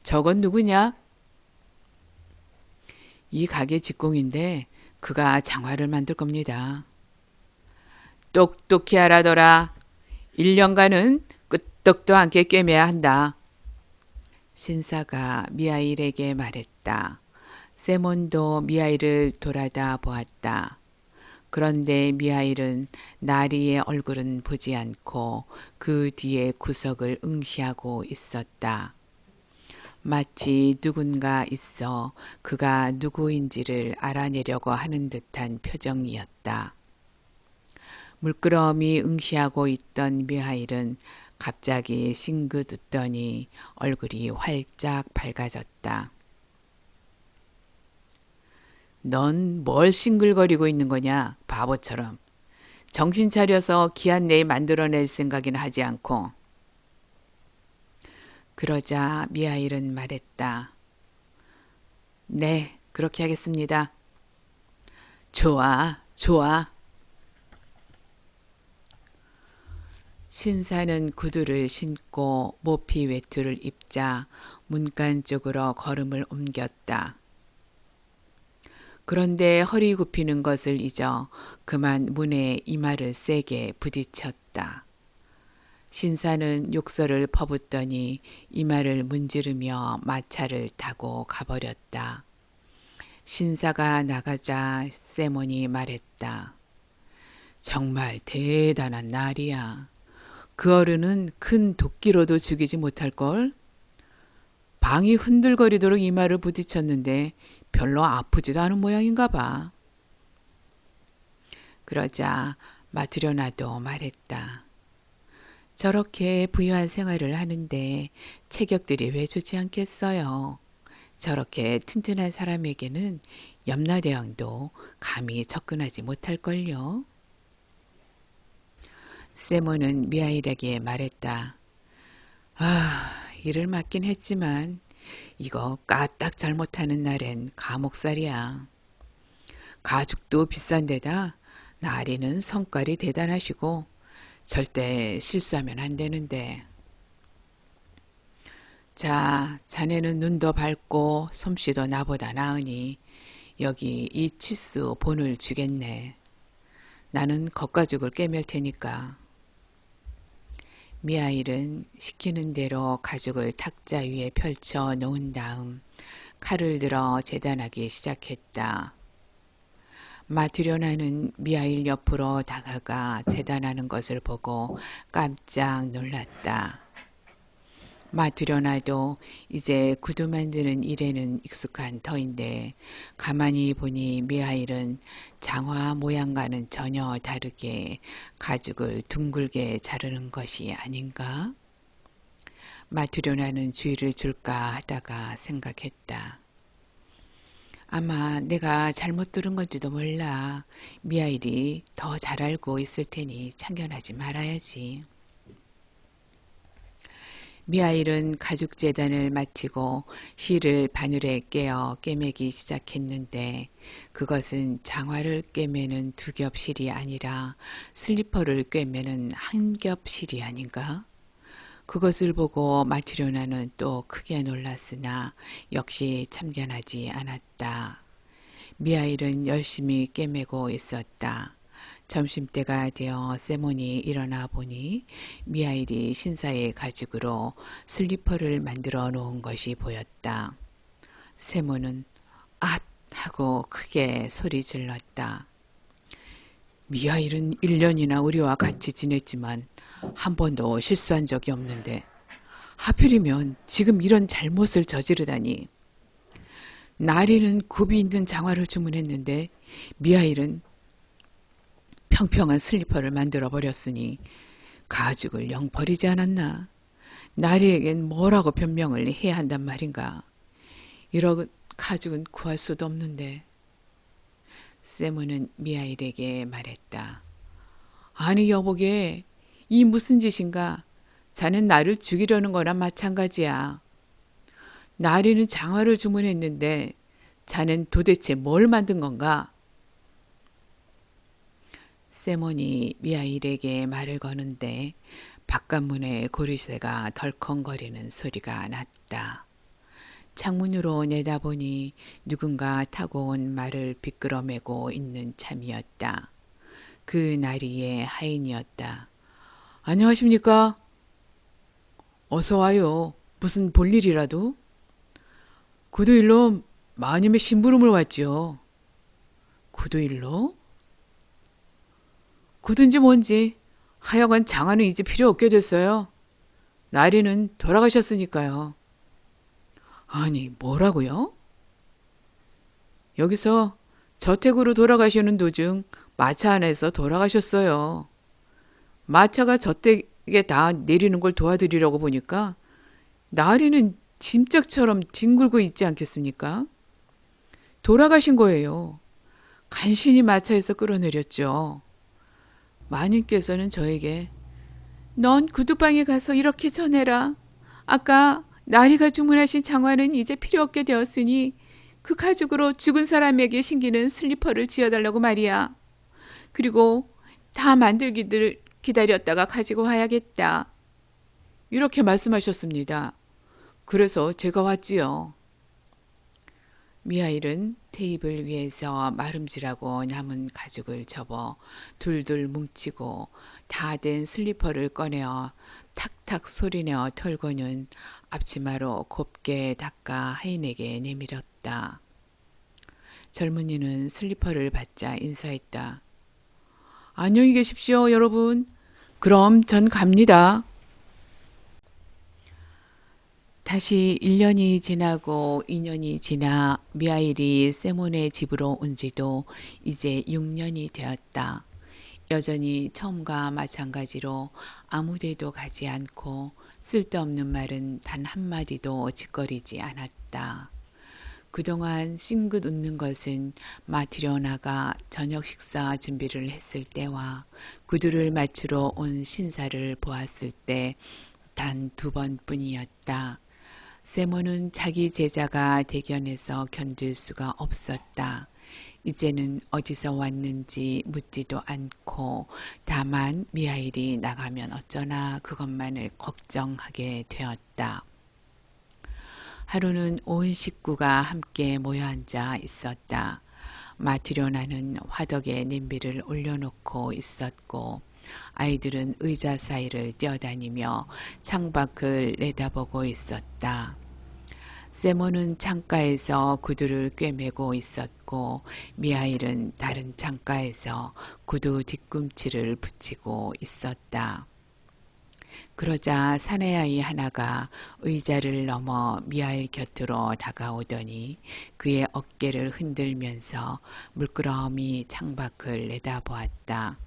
저건 누구냐? 이 가게 직공인데 그가 장화를 만들 겁니다. 똑똑히 알아둬라. 1년간은 끄떡도 않게 꿰매야 한다. 신사가 미하일에게 말했다. 세몬도 미하일을 돌아다 보았다. 그런데 미하일은 나리의 얼굴은 보지 않고 그 뒤에 구석을 응시하고 있었다. 마치 누군가 있어 그가 누구인지를 알아내려고 하는 듯한 표정이었다. 물끄러미 응시하고 있던 미하일은 갑자기 싱긋 웃더니 얼굴이 활짝 밝아졌다. 넌 뭘 싱글거리고 있는 거냐, 바보처럼. 정신 차려서 기한 내에 만들어낼 생각이나 하지 않고. 그러자 미하일은 말했다. 네, 그렇게 하겠습니다. 좋아, 좋아. 신사는 구두를 신고 모피 외투를 입자 문간 쪽으로 걸음을 옮겼다. 그런데 허리 굽히는 것을 잊어 그만 문에 이마를 세게 부딪혔다. 신사는 욕설을 퍼붓더니 이마를 문지르며 마차를 타고 가버렸다. 신사가 나가자 세몬이 말했다. 정말 대단한 날이야. 그 어른은 큰 도끼로도 죽이지 못할걸? 방이 흔들거리도록 이마를 부딪혔는데 별로 아프지도 않은 모양인가 봐. 그러자 마트료나도 말했다. 저렇게 부유한 생활을 하는데 체격들이 왜 좋지 않겠어요? 저렇게 튼튼한 사람에게는 염라대왕도 감히 접근하지 못할걸요? 세모는 미하일에게 말했다. 일을 맡긴 했지만 이거 까딱 잘못하는 날엔 감옥살이야. 가죽도 비싼 데다 나리는 성깔이 대단하시고 절대 실수하면 안 되는데. 자, 자네는 눈도 밝고 솜씨도 나보다 나으니 여기 이 치수 본을 주겠네. 나는 겉가죽을 꿰맬 테니까. 미하일은 시키는 대로 가죽을 탁자 위에 펼쳐 놓은 다음 칼을 들어 재단하기 시작했다. 마트료나는 미하일 옆으로 다가가 재단하는 것을 보고 깜짝 놀랐다. 마트료나도 이제 구두 만드는 일에는 익숙한 터인데 가만히 보니 미하일은 장화 모양과는 전혀 다르게 가죽을 둥글게 자르는 것이 아닌가? 마트료나는 주의를 줄까 하다가 생각했다. 아마 내가 잘못 들은 건지도 몰라. 미하일이 더 잘 알고 있을 테니 참견하지 말아야지. 미하일은 가죽 재단을 마치고 실을 바늘에 깨어 꿰매기 시작했는데 그것은 장화를 꿰매는 두 겹 실이 아니라 슬리퍼를 꿰매는 한 겹 실이 아닌가? 그것을 보고 마트료나는 또 크게 놀랐으나 역시 참견하지 않았다. 미하일은 열심히 꿰매고 있었다. 점심때가 되어 세몬이 일어나 보니 미하일이 신사의 가죽으로 슬리퍼를 만들어 놓은 것이 보였다. 세몬은 앗! 하고 크게 소리 질렀다. 미하일은 1년이나 우리와 같이 지냈지만 한 번도 실수한 적이 없는데 하필이면 지금 이런 잘못을 저지르다니. 나리는 굽이 있는 장화를 주문했는데 미하일은 평평한 슬리퍼를 만들어 버렸으니 가죽을 영 버리지 않았나. 나리에겐 뭐라고 변명을 해야 한단 말인가. 이런 가죽은 구할 수도 없는데. 세몬은 미하일에게 말했다. 아니 여보게, 이 무슨 짓인가. 자넨 나를 죽이려는 거나 마찬가지야. 나리는 장화를 주문했는데 자넨 도대체 뭘 만든 건가? 세몬이 미하일에게 말을 거는데 바깥문에 고리새가 덜컹거리는 소리가 났다. 창문으로 내다보니 누군가 타고 온 말을 비끄러매고 있는 참이었다. 그 나리의 하인이었다. 안녕하십니까? 어서 와요. 무슨 볼일이라도? 구두일로 마님의 심부름을 왔지요. 구두일로? 구두인지 뭔지 하여간 장화는 이제 필요 없게 됐어요. 나리는 돌아가셨으니까요. 아니, 뭐라고요? 여기서 저택으로 돌아가시는 도중 마차 안에서 돌아가셨어요. 마차가 저택에 다 내리는 걸 도와드리려고 보니까 나리는 짐짝처럼 뒹굴고 있지 않겠습니까? 돌아가신 거예요. 간신히 마차에서 끌어내렸죠. 마님께서는 저에게 넌 구두방에 가서 이렇게 전해라. 아까 나리가 주문하신 장화는 이제 필요 없게 되었으니 그 가죽으로 죽은 사람에게 신기는 슬리퍼를 지어달라고 말이야. 그리고 다 만들기를 기다렸다가 가지고 와야겠다. 이렇게 말씀하셨습니다. 그래서 제가 왔지요. 미하일은 테이블 위에서 마름질하고 남은 가죽을 접어 둘둘 뭉치고 다 된 슬리퍼를 꺼내어 탁탁 소리내어 털고는 앞치마로 곱게 닦아 하인에게 내밀었다. 젊은이는 슬리퍼를 받자 인사했다. 안녕히 계십시오, 여러분. 그럼 전 갑니다. 다시 1년이 지나고 2년이 지나 미하일이 세몬의 집으로 온 지도 이제 6년이 되었다. 여전히 처음과 마찬가지로 아무데도 가지 않고 쓸데없는 말은 단 한마디도 짓거리지 않았다. 그동안 싱긋 웃는 것은 마트리오나가 저녁 식사 준비를 했을 때와 구두를 맞추러 온 신사를 보았을 때 단 2번뿐이었다. 세몬은 자기 제자가 대견해서 견딜 수가 없었다. 이제는 어디서 왔는지 묻지도 않고 다만 미하일이 나가면 어쩌나 그것만을 걱정하게 되었다. 하루는 온 식구가 함께 모여 앉아 있었다. 마트리오나는 화덕에 냄비를 올려놓고 있었고 아이들은 의자 사이를 뛰어다니며 창밖을 내다보고 있었다. 세몬은 창가에서 구두를 꿰매고 있었고 미하일은 다른 창가에서 구두 뒤꿈치를 붙이고 있었다. 그러자 사내아이 하나가 의자를 넘어 미하일 곁으로 다가오더니 그의 어깨를 흔들면서 물끄러미 창밖을 내다보았다.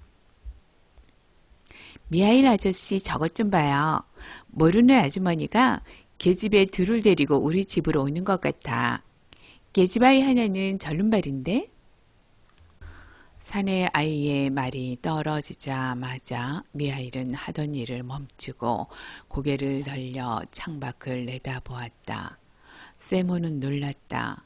미하일 아저씨, 저것 좀 봐요. 모르는 아주머니가 계집애 둘을 데리고 우리 집으로 오는 것 같아. 계집아이 하나는 절름발인데? 사내 아이의 말이 떨어지자마자 미하일은 하던 일을 멈추고 고개를 돌려 창밖을 내다보았다. 세몬은 놀랐다.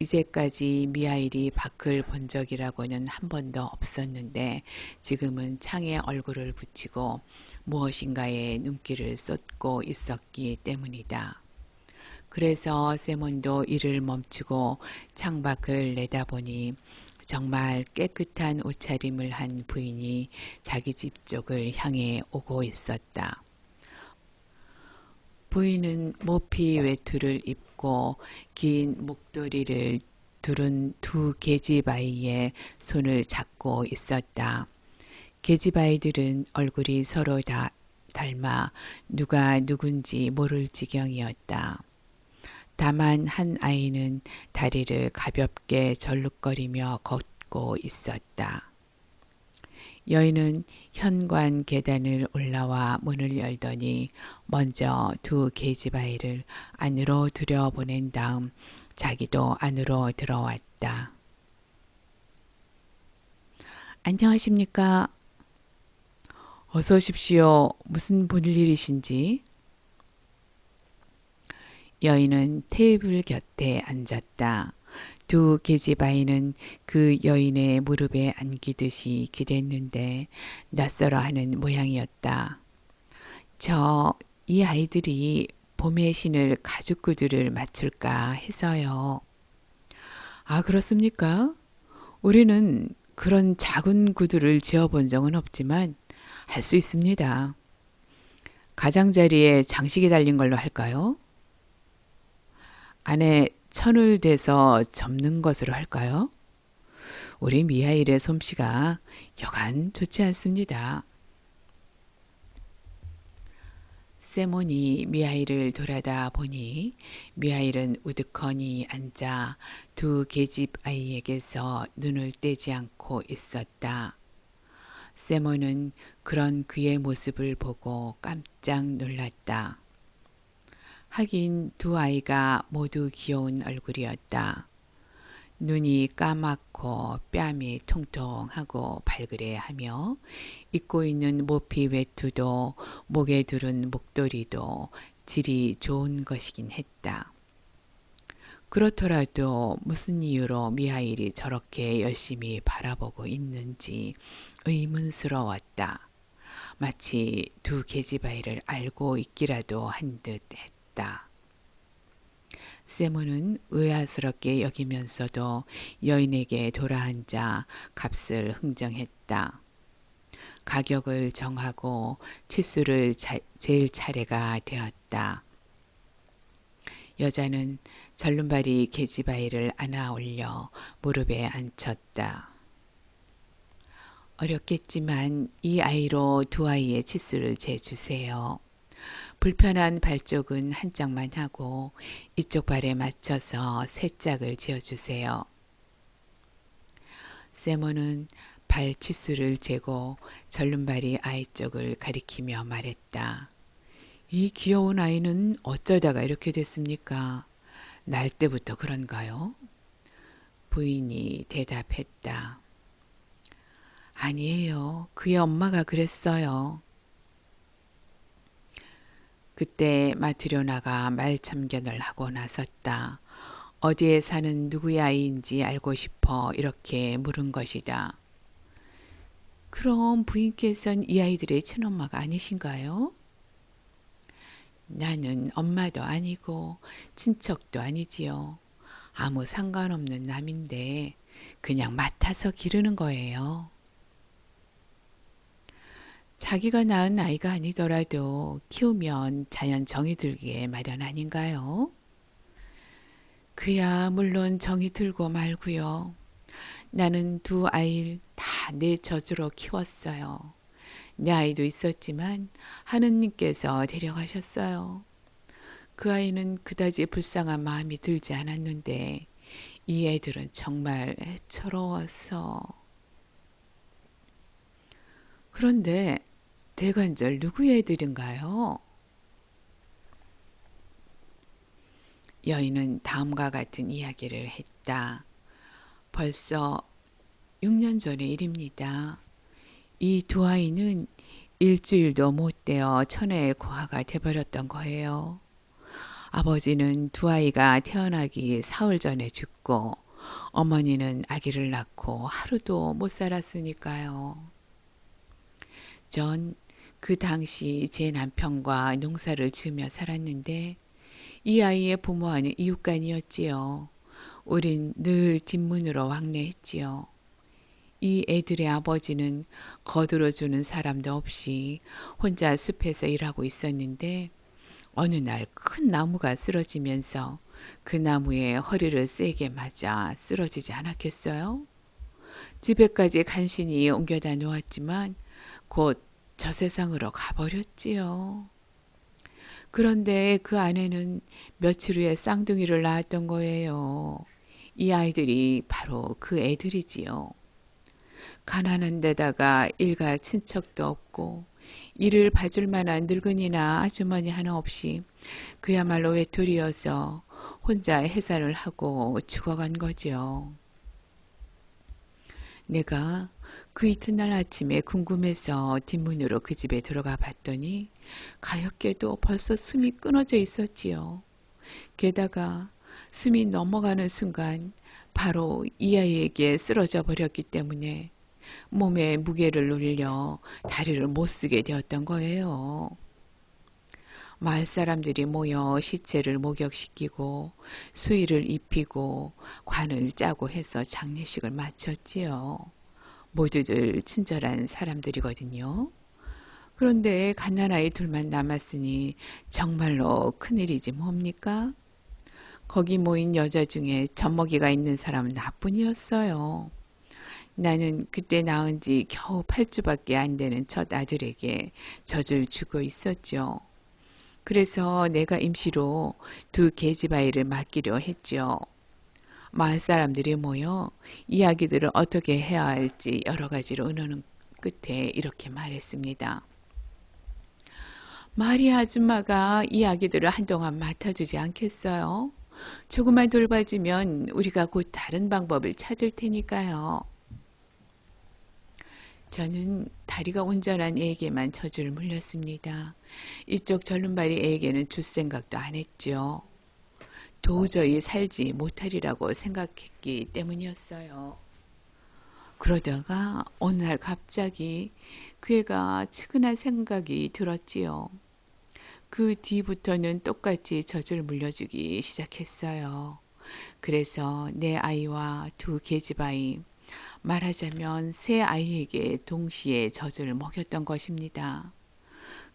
이제까지 미하일이 밖을 본 적이라고는 한 번도 없었는데 지금은 창에 얼굴을 붙이고 무엇인가에 눈길을 쏟고 있었기 때문이다. 그래서 세몬도 일을 멈추고 창밖을 내다보니 정말 깨끗한 옷차림을 한 부인이 자기 집 쪽을 향해 오고 있었다. 부인은 모피 외투를 입고 긴 목도리를 두른 두 계집아이의 손을 잡고 있었다. 계집아이들은 얼굴이 서로 다 닮아 누가 누군지 모를 지경이었다. 다만 한 아이는 다리를 가볍게 절룩거리며 걷고 있었다. 여인은 현관 계단을 올라와 문을 열더니 먼저 두 계집아이를 안으로 들여보낸 다음 자기도 안으로 들어왔다. 안녕하십니까? 어서 오십시오. 무슨 볼일이신지? 여인은 테이블 곁에 앉았다. 두 계집아이는 그 여인의 무릎에 안기듯이 기댔는데 낯설어하는 모양이었다. 이 아이들이 봄에 신을 가죽 구두를 맞출까 해서요. 아, 그렇습니까? 우리는 그런 작은 구두를 지어본 적은 없지만 할 수 있습니다. 가장자리에 장식이 달린 걸로 할까요? 안에 천을 대서 접는 것으로 할까요? 우리 미하일의 솜씨가 여간 좋지 않습니다. 세몬이 미하일을 돌아다 보니 미하일은 우두커니 앉아 두 계집 아이에게서 눈을 떼지 않고 있었다. 세몬은 그런 그의 모습을 보고 깜짝 놀랐다. 하긴 두 아이가 모두 귀여운 얼굴이었다. 눈이 까맣고 뺨이 통통하고 발그레하며 입고 있는 모피 외투도 목에 두른 목도리도 질이 좋은 것이긴 했다. 그렇더라도 무슨 이유로 미하일이 저렇게 열심히 바라보고 있는지 의문스러웠다. 마치 두 계집아이를 알고 있기라도 한 듯 했다. 세몬은 의아스럽게 여기면서도 여인에게 돌아앉아 값을 흥정했다. 가격을 정하고 치수를 잴 차례가 되었다. 여자는 절름발이 계집아이를 안아 올려 무릎에 앉혔다. 어렵겠지만 이 아이로 두 아이의 치수를 재주세요. 불편한 발 쪽은 한 짝만 하고 이쪽 발에 맞춰서 세 짝을 지어주세요. 세몬은 발 치수를 재고 절름발이 아이 쪽을 가리키며 말했다. 이 귀여운 아이는 어쩌다가 이렇게 됐습니까? 날 때부터 그런가요? 부인이 대답했다. 아니에요. 그의 엄마가 그랬어요. 그때 마트려 나가 말참견을 하고 나섰다. 어디에 사는 누구의 아이인지 알고 싶어 이렇게 물은 것이다. 그럼 부인께서는 이 아이들의 친엄마가 아니신가요? 나는 엄마도 아니고 친척도 아니지요. 아무 상관없는 남인데 그냥 맡아서 기르는 거예요. 자기가 낳은 아이가 아니더라도 키우면 자연 정이 들기에 마련 아닌가요? 그야 물론 정이 들고 말고요. 나는 두 아이를 다 내 젖으로 키웠어요. 내 아이도 있었지만 하느님께서 데려가셨어요. 그 아이는 그다지 불쌍한 마음이 들지 않았는데 이 애들은 정말 애처로워서. 그런데 대관절 누구의 애들인가요? 여인은 다음과 같은 이야기를 했다. 벌써 6년 전의 일입니다. 이 두 아이는 일주일도 못 되어 천혜의 고아가 돼버렸던 거예요. 아버지는 두 아이가 태어나기 사흘 전에 죽고 어머니는 아기를 낳고 하루도 못 살았으니까요. 전 그 당시 제 남편과 농사를 지으며 살았는데 이 아이의 부모와는 이웃간이었지요. 우린 늘 뒷문으로 왕래했지요. 이 애들의 아버지는 거들어주는 사람도 없이 혼자 숲에서 일하고 있었는데 어느 날 큰 나무가 쓰러지면서 그 나무에 허리를 세게 맞아 쓰러지지 않았겠어요? 집에까지 간신히 옮겨다 놓았지만 곧 저 세상으로 가버렸지요. 그런데 그 아내는 며칠 후에 쌍둥이를 낳았던 거예요. 이 아이들이 바로 그 애들이지요. 가난한 데다가 일가 친척도 없고 이를 봐줄 만한 늙은이나 아주머니 하나 없이 그야말로 외톨이여서 혼자 해산을 하고 죽어간 거죠. 내가 그 이튿날 아침에 궁금해서 뒷문으로 그 집에 들어가 봤더니 가엾게도 벌써 숨이 끊어져 있었지요. 게다가 숨이 넘어가는 순간 바로 이 아이에게 쓰러져 버렸기 때문에 몸에 무게를 눌려 다리를 못 쓰게 되었던 거예요. 마을 사람들이 모여 시체를 목욕시키고 수의를 입히고 관을 짜고 해서 장례식을 마쳤지요. 모두들 친절한 사람들이거든요. 그런데 갓난아이 둘만 남았으니 정말로 큰일이지 뭡니까? 거기 모인 여자 중에 젖먹이가 있는 사람은 나뿐이었어요. 나는 그때 낳은 지 겨우 8주밖에 안 되는 첫 아들에게 젖을 주고 있었죠. 그래서 내가 임시로 두 계집아이를 맡기려 했죠. 마을 사람들이 모여 이야기들을 어떻게 해야 할지 여러 가지로 의논은 끝에 이렇게 말했습니다. 마리 아줌마가 이야기들을 한동안 맡아주지 않겠어요? 조금만 돌봐주면 우리가 곧 다른 방법을 찾을 테니까요. 저는 다리가 온전한 애에게만 젖을 물렸습니다. 이쪽 절름발이 애에게는 줄 생각도 안 했죠. 도저히 살지 못하리라고 생각했기 때문이었어요. 그러다가 어느 날 갑자기 그 애가 측은한 생각이 들었지요. 그 뒤부터는 똑같이 젖을 물려주기 시작했어요. 그래서 내 아이와 두 계집아이, 말하자면 세 아이에게 동시에 젖을 먹였던 것입니다.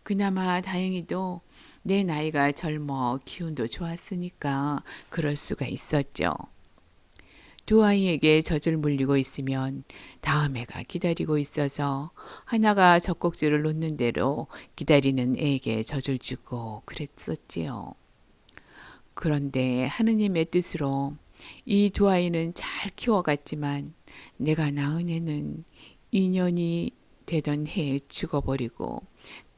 그나마 다행히도 내 나이가 젊어 기운도 좋았으니까 그럴 수가 있었죠. 두 아이에게 젖을 물리고 있으면 다음 애가 기다리고 있어서 하나가 젖꼭지를 놓는 대로 기다리는 애에게 젖을 주고 그랬었지요. 그런데 하느님의 뜻으로 이 두 아이는 잘 키워갔지만 내가 낳은 애는 2년이 되던 해에 죽어버리고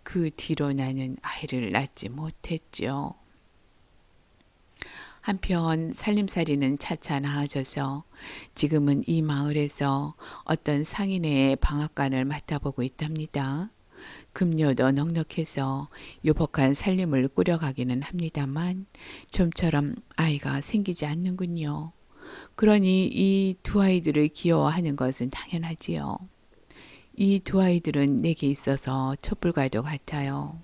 그 뒤로 나는 아이를 낳지 못했죠. 한편 살림살이는 차차 나아져서 지금은 이 마을에서 어떤 상인의 방앗간을 맡아보고 있답니다. 급료도 넉넉해서 유복한 살림을 꾸려가기는 합니다만 좀처럼 아이가 생기지 않는군요. 그러니 이 두 아이들을 귀여워하는 것은 당연하지요. 이 두 아이들은 내게 있어서 촛불과도 같아요.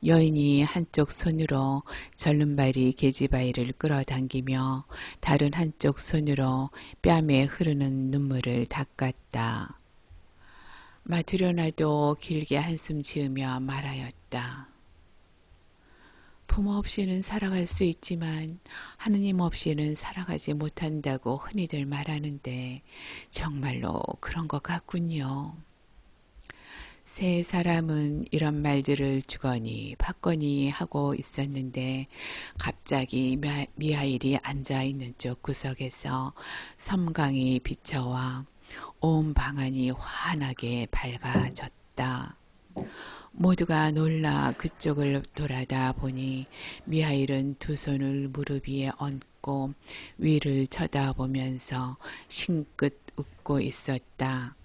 여인이 한쪽 손으로 절름발이 계집아이를 끌어당기며 다른 한쪽 손으로 뺨에 흐르는 눈물을 닦았다. 마트려나도 길게 한숨 지으며 말하였다. 부모 없이는 살아갈 수 있지만 하느님 없이는 살아가지 못한다고 흔히들 말하는데 정말로 그런 것 같군요. 세 사람은 이런 말들을 주거니 받거니 하고 있었는데 갑자기 미하일이 앉아있는 쪽 구석에서 섬광이 비쳐와 온 방안이 환하게 밝아졌다. 모두가 놀라 그쪽을 돌아다 보니 미하일은 두 손을 무릎 위에 얹고 위를 쳐다보면서 싱긋 웃고 있었다.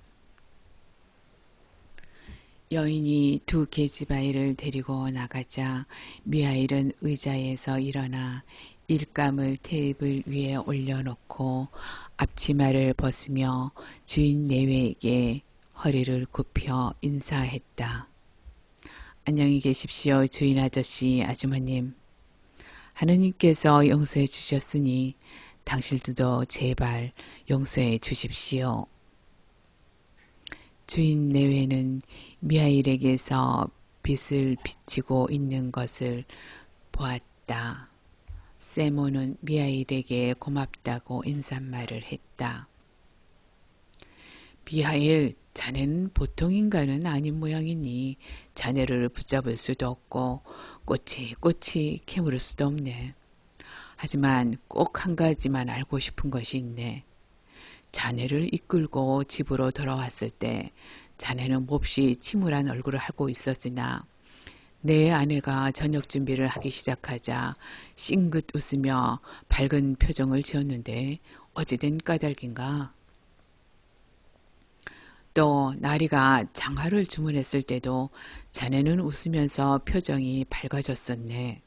여인이 두 계집아이를 데리고 나가자 미하일은 의자에서 일어나 일감을 테이블 위에 올려놓고 앞치마를 벗으며 주인 내외에게 허리를 굽혀 인사했다. 안녕히 계십시오, 주인 아저씨, 아주머님. 하느님께서 용서해 주셨으니 당신들도 제발 용서해 주십시오. 주인 내외는 미하일에게서 빛을 비치고 있는 것을 보았다. 세모는 미하일에게 고맙다고 인사말을 했다. 미하일, 자네는 보통 인간은 아닌 모양이니 자네를 붙잡을 수도 없고 꼬치꼬치 캐물을 수도 없네. 하지만 꼭 한 가지만 알고 싶은 것이 있네. 자네를 이끌고 집으로 돌아왔을 때 자네는 몹시 침울한 얼굴을 하고 있었으나 내 아내가 저녁 준비를 하기 시작하자 싱긋 웃으며 밝은 표정을 지었는데 어찌 된 까닭인가? 또 나리가 장화를 주문했을 때도 자네는 웃으면서 표정이 밝아졌었네.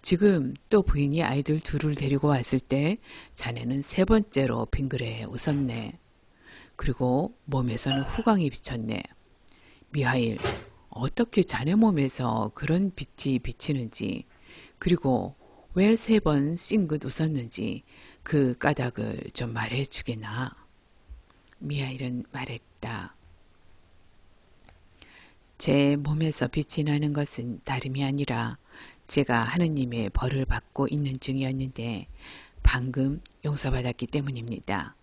지금 또 부인이 아이들 둘을 데리고 왔을 때 자네는 세 번째로 빙그레 웃었네. 그리고 몸에서는 후광이 비쳤네. 미하일, 어떻게 자네 몸에서 그런 빛이 비치는지, 그리고 왜 세 번 싱긋 웃었는지 그 까닭을 좀 말해 주게나. 미하일은 말했다. 제 몸에서 빛이 나는 것은 다름이 아니라 제가 하느님의 벌을 받고 있는 중이었는데 방금 용서받았기 때문입니다.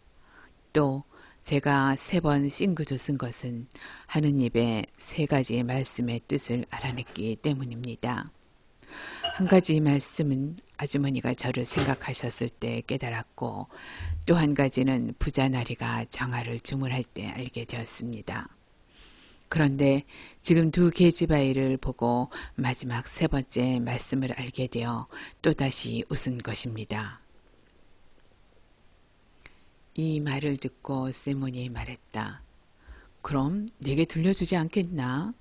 또 제가 세 번 싱긋 웃은 것은 하느님의 세 가지 말씀의 뜻을 알아냈기 때문입니다. 한 가지 말씀은 아주머니가 저를 생각하셨을 때 깨달았고 또 한 가지는 부자 나리가 장화를 주문할 때 알게 되었습니다. 그런데 지금 두 계집아이를 보고 마지막 세 번째 말씀을 알게 되어 또다시 웃은 것입니다. 이 말을 듣고 세몬이 말했다. 그럼 내게 들려주지 않겠나?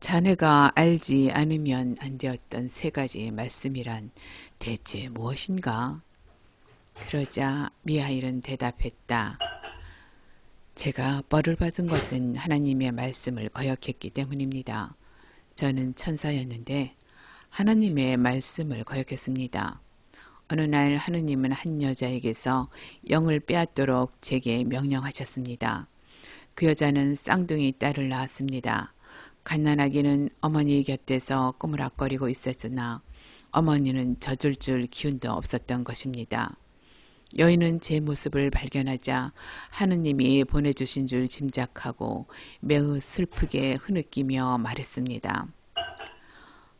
자네가 알지 않으면 안 되었던 세 가지 말씀이란 대체 무엇인가? 그러자 미하일은 대답했다. 제가 벌을 받은 것은 하나님의 말씀을 거역했기 때문입니다. 저는 천사였는데 하나님의 말씀을 거역했습니다. 어느 날 하느님은 한 여자에게서 영을 빼앗도록 제게 명령하셨습니다. 그 여자는 쌍둥이 딸을 낳았습니다. 갓난아기는 어머니 곁에서 꾸물락거리고 있었으나 어머니는 젖을 줄 기운도 없었던 것입니다. 여인은 제 모습을 발견하자 하느님이 보내주신 줄 짐작하고 매우 슬프게 흐느끼며 말했습니다.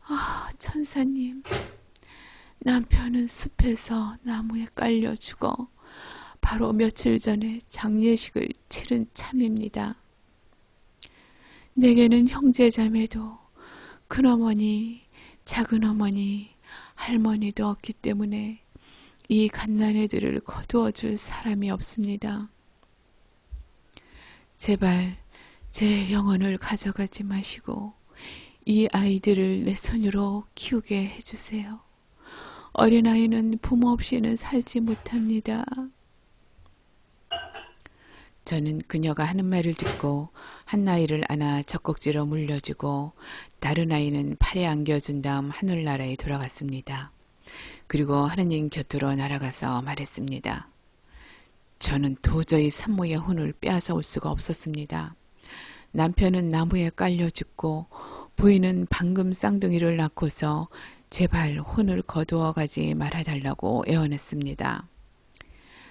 아, 천사님, 남편은 숲에서 나무에 깔려 죽어 바로 며칠 전에 장례식을 치른 참입니다. 내게는 형제자매도 큰어머니, 작은어머니, 할머니도 없기 때문에 이 갓난애들을 거두어 줄 사람이 없습니다. 제발 제 영혼을 가져가지 마시고 이 아이들을 내 손으로 키우게 해주세요. 어린아이는 부모 없이는 살지 못합니다. 저는 그녀가 하는 말을 듣고 한 아이를 안아 젖꼭지로 물려주고 다른 아이는 팔에 안겨준 다음 하늘나라에 돌아갔습니다. 그리고 하느님 곁으로 날아가서 말했습니다. 저는 도저히 산모의 혼을 빼앗아 올 수가 없었습니다. 남편은 나무에 깔려 죽고 부인은 방금 쌍둥이를 낳고서 제발 혼을 거두어 가지 말아달라고 애원했습니다.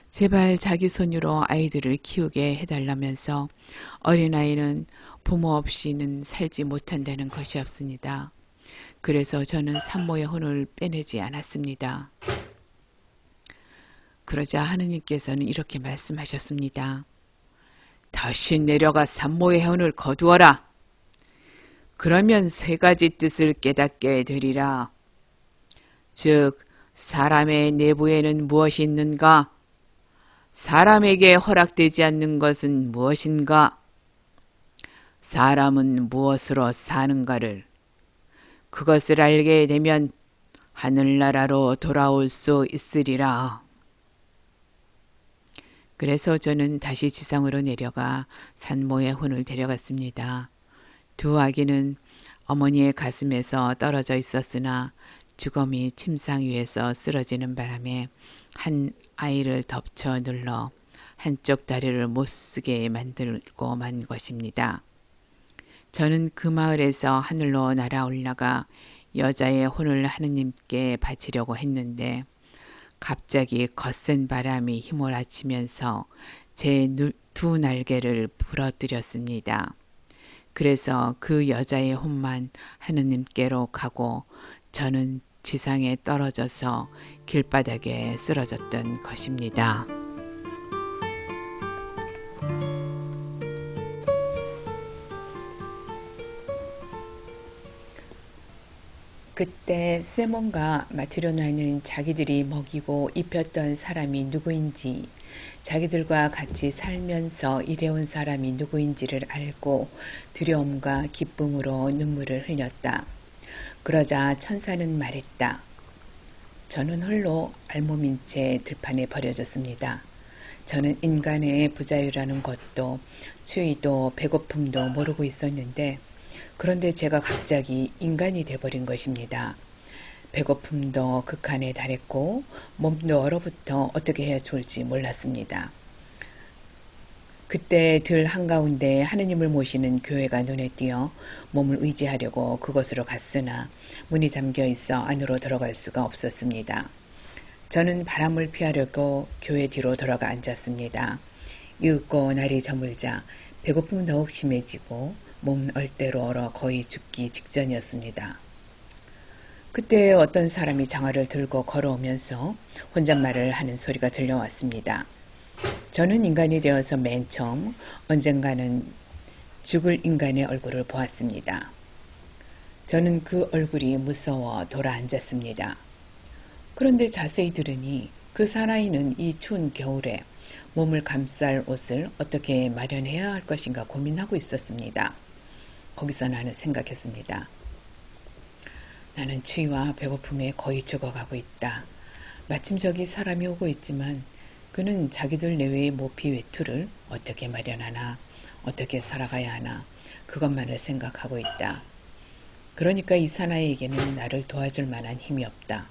제발 자기 손으로 아이들을 키우게 해달라면서 어린아이는 부모 없이는 살지 못한다는 것이었습니다. 그래서 저는 산모의 혼을 빼내지 않았습니다. 그러자 하느님께서는 이렇게 말씀하셨습니다. 다시 내려가 산모의 혼을 거두어라. 그러면 세 가지 뜻을 깨닫게 되리라. 즉, 사람의 내부에는 무엇이 있는가? 사람에게 허락되지 않는 것은 무엇인가? 사람은 무엇으로 사는가를 그것을 알게 되면 하늘나라로 돌아올 수 있으리라. 그래서 저는 다시 지상으로 내려가 산모의 혼을 데려갔습니다. 두 아기는 어머니의 가슴에서 떨어져 있었으나 주검이 침상 위에서 쓰러지는 바람에 한 아이를 덮쳐 눌러 한쪽 다리를 못쓰게 만들고 만 것입니다. 저는 그 마을에서 하늘로 날아 올라가 여자의 혼을 하느님께 바치려고 했는데 갑자기 거센 바람이 휘몰아치면서 제 두 날개를 부러뜨렸습니다. 그래서 그 여자의 혼만 하느님께로 가고 저는 지상에 떨어져서 길바닥에 쓰러졌던 것입니다. 그때 세몬과 마트로나는 자기들이 먹이고 입혔던 사람이 누구인지, 자기들과 같이 살면서 일해온 사람이 누구인지를 알고 두려움과 기쁨으로 눈물을 흘렸다. 그러자 천사는 말했다. 저는 홀로 알몸인 채 들판에 버려졌습니다. 저는 인간의 부자유라는 것도 추위도 배고픔도 모르고 있었는데 그런데 제가 갑자기 인간이 돼버린 것입니다. 배고픔도 극한에 달했고 몸도 얼어붙어 어떻게 해야 좋을지 몰랐습니다. 그때 들 한가운데 하느님을 모시는 교회가 눈에 띄어 몸을 의지하려고 그곳으로 갔으나 문이 잠겨 있어 안으로 들어갈 수가 없었습니다. 저는 바람을 피하려고 교회 뒤로 돌아가 앉았습니다. 이윽고 날이 저물자 배고픔은 더욱 심해지고 몸은 얼대로 얼어 거의 죽기 직전이었습니다. 그때 어떤 사람이 장화를 들고 걸어오면서 혼잣말을 하는 소리가 들려왔습니다. 저는 인간이 되어서 맨 처음 언젠가는 죽을 인간의 얼굴을 보았습니다. 저는 그 얼굴이 무서워 돌아 앉았습니다. 그런데 자세히 들으니 그 사나이는 이 추운 겨울에 몸을 감쌀 옷을 어떻게 마련해야 할 것인가 고민하고 있었습니다. 거기서 나는 생각했습니다. 나는 추위와 배고픔에 거의 죽어가고 있다. 마침 저기 사람이 오고 있지만 그는 자기들 내외의 모피 외투를 어떻게 마련하나, 어떻게 살아가야 하나 그것만을 생각하고 있다. 그러니까 이 사나이에게는 나를 도와줄 만한 힘이 없다.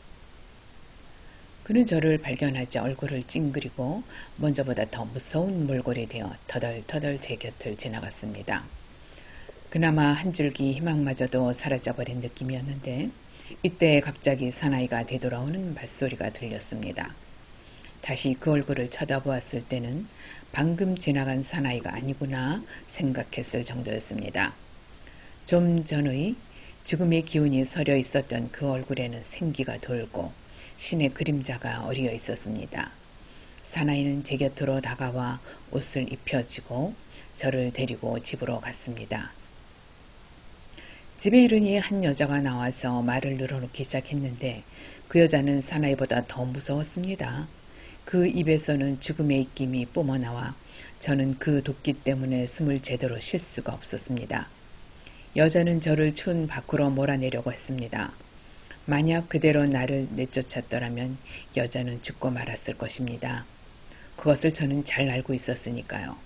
그는 저를 발견하자 얼굴을 찡그리고 먼저보다 더 무서운 몰골이 되어 터덜터덜 제 곁을 지나갔습니다. 그나마 한 줄기 희망마저도 사라져버린 느낌이었는데 이때 갑자기 사나이가 되돌아오는 발소리가 들렸습니다. 다시 그 얼굴을 쳐다보았을 때는 방금 지나간 사나이가 아니구나 생각했을 정도였습니다. 좀 전의 죽음의 기운이 서려 있었던 그 얼굴에는 생기가 돌고 신의 그림자가 어리어 있었습니다. 사나이는 제 곁으로 다가와 옷을 입혀주고 저를 데리고 집으로 갔습니다. 집에 이르니 한 여자가 나와서 말을 늘어놓기 시작했는데 그 여자는 사나이보다 더 무서웠습니다. 그 입에서는 죽음의 입김이 뿜어나와 저는 그 도끼 때문에 숨을 제대로 쉴 수가 없었습니다. 여자는 저를 추운 밖으로 몰아내려고 했습니다. 만약 그대로 나를 내쫓았더라면 여자는 죽고 말았을 것입니다. 그것을 저는 잘 알고 있었으니까요.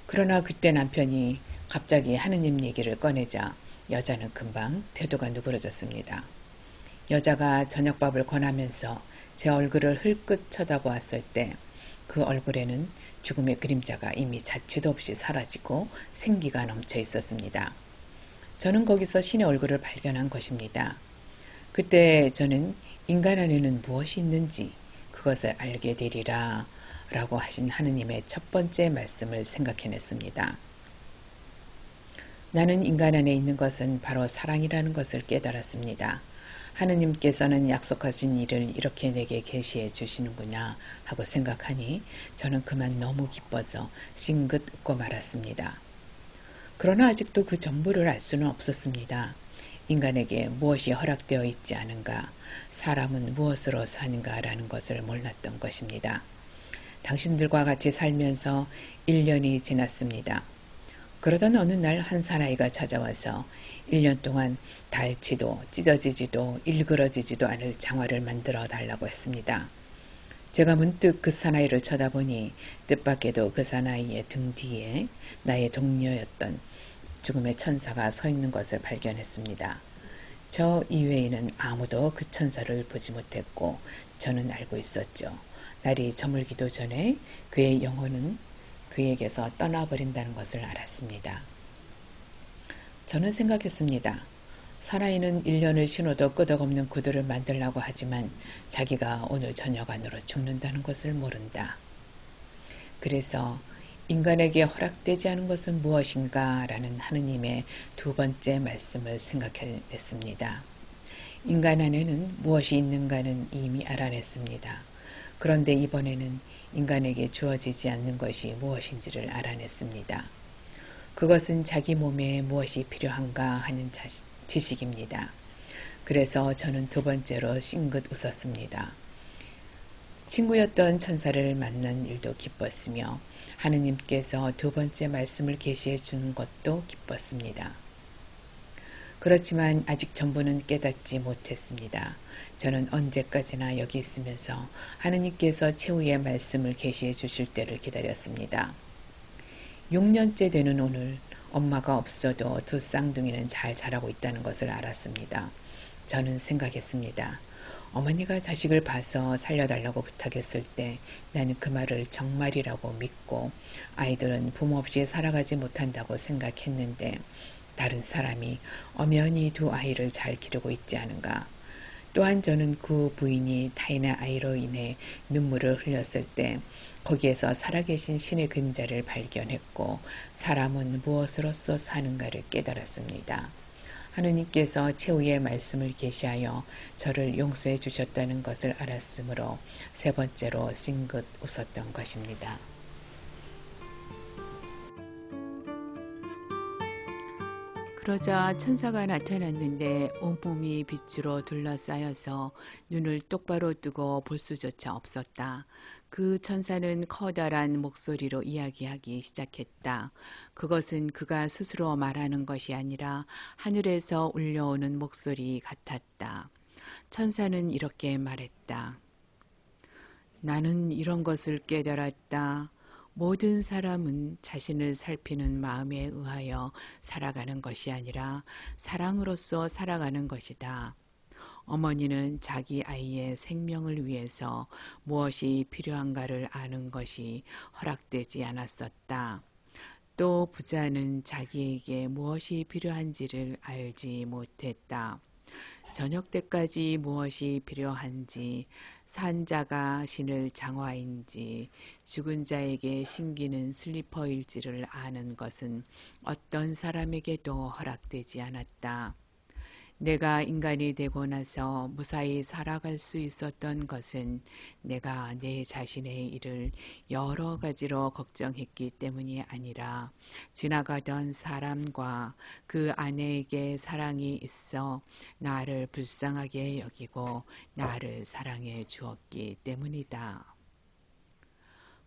그러나 그때 남편이 갑자기 하느님 얘기를 꺼내자 여자는 금방 태도가 누그러졌습니다. 여자가 저녁밥을 권하면서 제 얼굴을 흘끗 쳐다보았을 때 그 얼굴에는 죽음의 그림자가 이미 자취도 없이 사라지고 생기가 넘쳐 있었습니다. 저는 거기서 신의 얼굴을 발견한 것입니다. 그때 저는 인간 안에는 무엇이 있는지 그것을 알게 되리라 라고 하신 하느님의 첫 번째 말씀을 생각해냈습니다. 나는 인간 안에 있는 것은 바로 사랑이라는 것을 깨달았습니다. 하느님께서는 약속하신 일을 이렇게 내게 계시해 주시는구나 하고 생각하니 저는 그만 너무 기뻐서 싱긋 웃고 말았습니다. 그러나 아직도 그 전부를 알 수는 없었습니다. 인간에게 무엇이 허락되어 있지 않은가, 사람은 무엇으로 사는가라는 것을 몰랐던 것입니다. 당신들과 같이 살면서 1년이 지났습니다. 그러던 어느 날 한 사나이가 찾아와서 1년 동안 닳지도 찢어지지도 일그러지지도 않을 장화를 만들어 달라고 했습니다. 제가 문득 그 사나이를 쳐다보니 뜻밖에도 그 사나이의 등 뒤에 나의 동료였던 죽음의 천사가 서 있는 것을 발견했습니다. 저 이외에는 아무도 그 천사를 보지 못했고 저는 알고 있었죠. 날이 저물기도 전에 그의 영혼은 그에게서 떠나버린다는 것을 알았습니다. 저는 생각했습니다. 사나이는 1년을 신어도 끄덕없는 구두를 만들라고 하지만 자기가 오늘 저녁 안으로 죽는다는 것을 모른다. 그래서 인간에게 허락되지 않은 것은 무엇인가 라는 하느님의 두 번째 말씀을 생각해냈습니다. 인간 안에는 무엇이 있는가는 이미 알아냈습니다. 그런데 이번에는 인간에게 주어지지 않는 것이 무엇인지를 알아냈습니다. 그것은 자기 몸에 무엇이 필요한가 하는 지식입니다. 그래서 저는 두 번째로 싱긋 웃었습니다. 친구였던 천사를 만난 일도 기뻤으며 하느님께서 두 번째 말씀을 계시해 주는 것도 기뻤습니다. 그렇지만 아직 전부는 깨닫지 못했습니다. 저는 언제까지나 여기 있으면서 하느님께서 최후의 말씀을 계시해 주실 때를 기다렸습니다. 6년째 되는 오늘 엄마가 없어도 두 쌍둥이는 잘 자라고 있다는 것을 알았습니다. 저는 생각했습니다. 어머니가 자식을 봐서 살려달라고 부탁했을 때 나는 그 말을 정말이라고 믿고 아이들은 부모 없이 살아가지 못한다고 생각했는데 다른 사람이 엄연히 두 아이를 잘 기르고 있지 않은가. 또한 저는 그 부인이 타인의 아이로 인해 눈물을 흘렸을 때 거기에서 살아계신 신의 그림자를 발견했고 사람은 무엇으로서 사는가를 깨달았습니다. 하느님께서 최후의 말씀을 계시하여 저를 용서해 주셨다는 것을 알았으므로 세 번째로 싱긋 웃었던 것입니다. 그러자 천사가 나타났는데 온몸이 빛으로 둘러싸여서 눈을 똑바로 뜨고 볼 수조차 없었다. 그 천사는 커다란 목소리로 이야기하기 시작했다. 그것은 그가 스스로 말하는 것이 아니라 하늘에서 울려오는 목소리 같았다. 천사는 이렇게 말했다. 나는 이런 것을 깨달았다. 모든 사람은 자신을 살피는 마음에 의하여 살아가는 것이 아니라 사랑으로서 살아가는 것이다. 어머니는 자기 아이의 생명을 위해서 무엇이 필요한가를 아는 것이 허락되지 않았었다. 또 부자는 자기에게 무엇이 필요한지를 알지 못했다. 저녁 때까지 무엇이 필요한지, 산자가 신을 장화인지, 죽은 자에게 신기는 슬리퍼일지를 아는 것은 어떤 사람에게도 허락되지 않았다. 내가 인간이 되고 나서 무사히 살아갈 수 있었던 것은 내가 내 자신의 일을 여러 가지로 걱정했기 때문이 아니라 지나가던 사람과 그 아내에게 사랑이 있어 나를 불쌍하게 여기고 나를 사랑해 주었기 때문이다.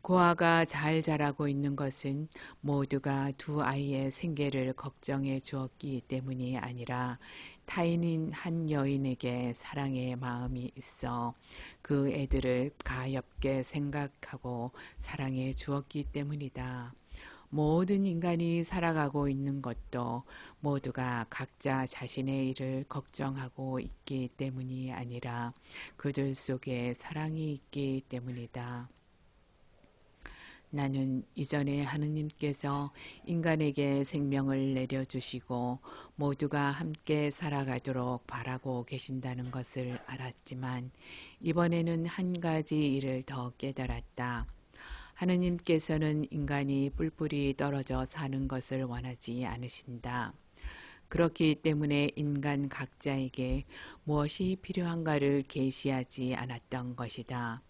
고아가 잘 자라고 있는 것은 모두가 두 아이의 생계를 걱정해 주었기 때문이 아니라 타인인 한 여인에게 사랑의 마음이 있어 그 애들을 가엾게 생각하고 사랑해 주었기 때문이다. 모든 인간이 살아가고 있는 것도 모두가 각자 자신의 일을 걱정하고 있기 때문이 아니라 그들 속에 사랑이 있기 때문이다. 나는 이전에 하느님께서 인간에게 생명을 내려주시고 모두가 함께 살아가도록 바라고 계신다는 것을 알았지만 이번에는 한 가지 일을 더 깨달았다. 하느님께서는 인간이 뿔뿔이 떨어져 사는 것을 원하지 않으신다. 그렇기 때문에 인간 각자에게 무엇이 필요한가를 계시하지 않았던 것이다.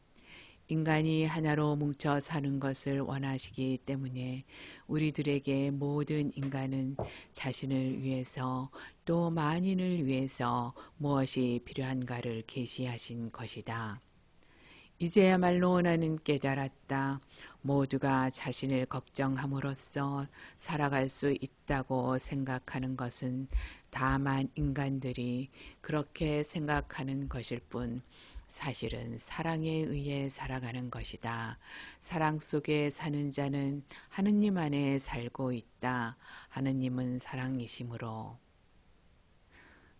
인간이 하나로 뭉쳐 사는 것을 원하시기 때문에 우리들에게 모든 인간은 자신을 위해서 또 만인을 위해서 무엇이 필요한가를 계시하신 것이다. 이제야말로 나는 깨달았다. 모두가 자신을 걱정함으로써 살아갈 수 있다고 생각하는 것은 다만 인간들이 그렇게 생각하는 것일 뿐 사실은 사랑에 의해 살아가는 것이다. 사랑 속에 사는 자는 하느님 안에 살고 있다. 하느님은 사랑이시므로.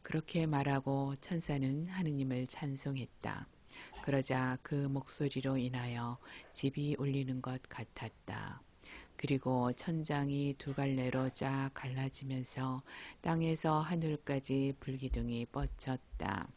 그렇게 말하고 천사는 하느님을 찬송했다. 그러자 그 목소리로 인하여 집이 울리는 것 같았다. 그리고 천장이 두 갈래로 쫙 갈라지면서 땅에서 하늘까지 불기둥이 뻗쳤다.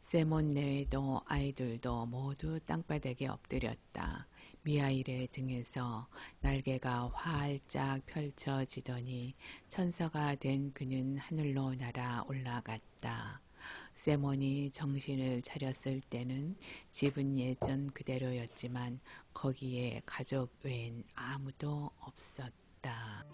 세몬 내외도 아이들도 모두 땅바닥에 엎드렸다. 미하일의 등에서 날개가 활짝 펼쳐지더니 천사가 된 그는 하늘로 날아 올라갔다. 세몬이 정신을 차렸을 때는 집은 예전 그대로였지만 거기에 가족 외엔 아무도 없었다.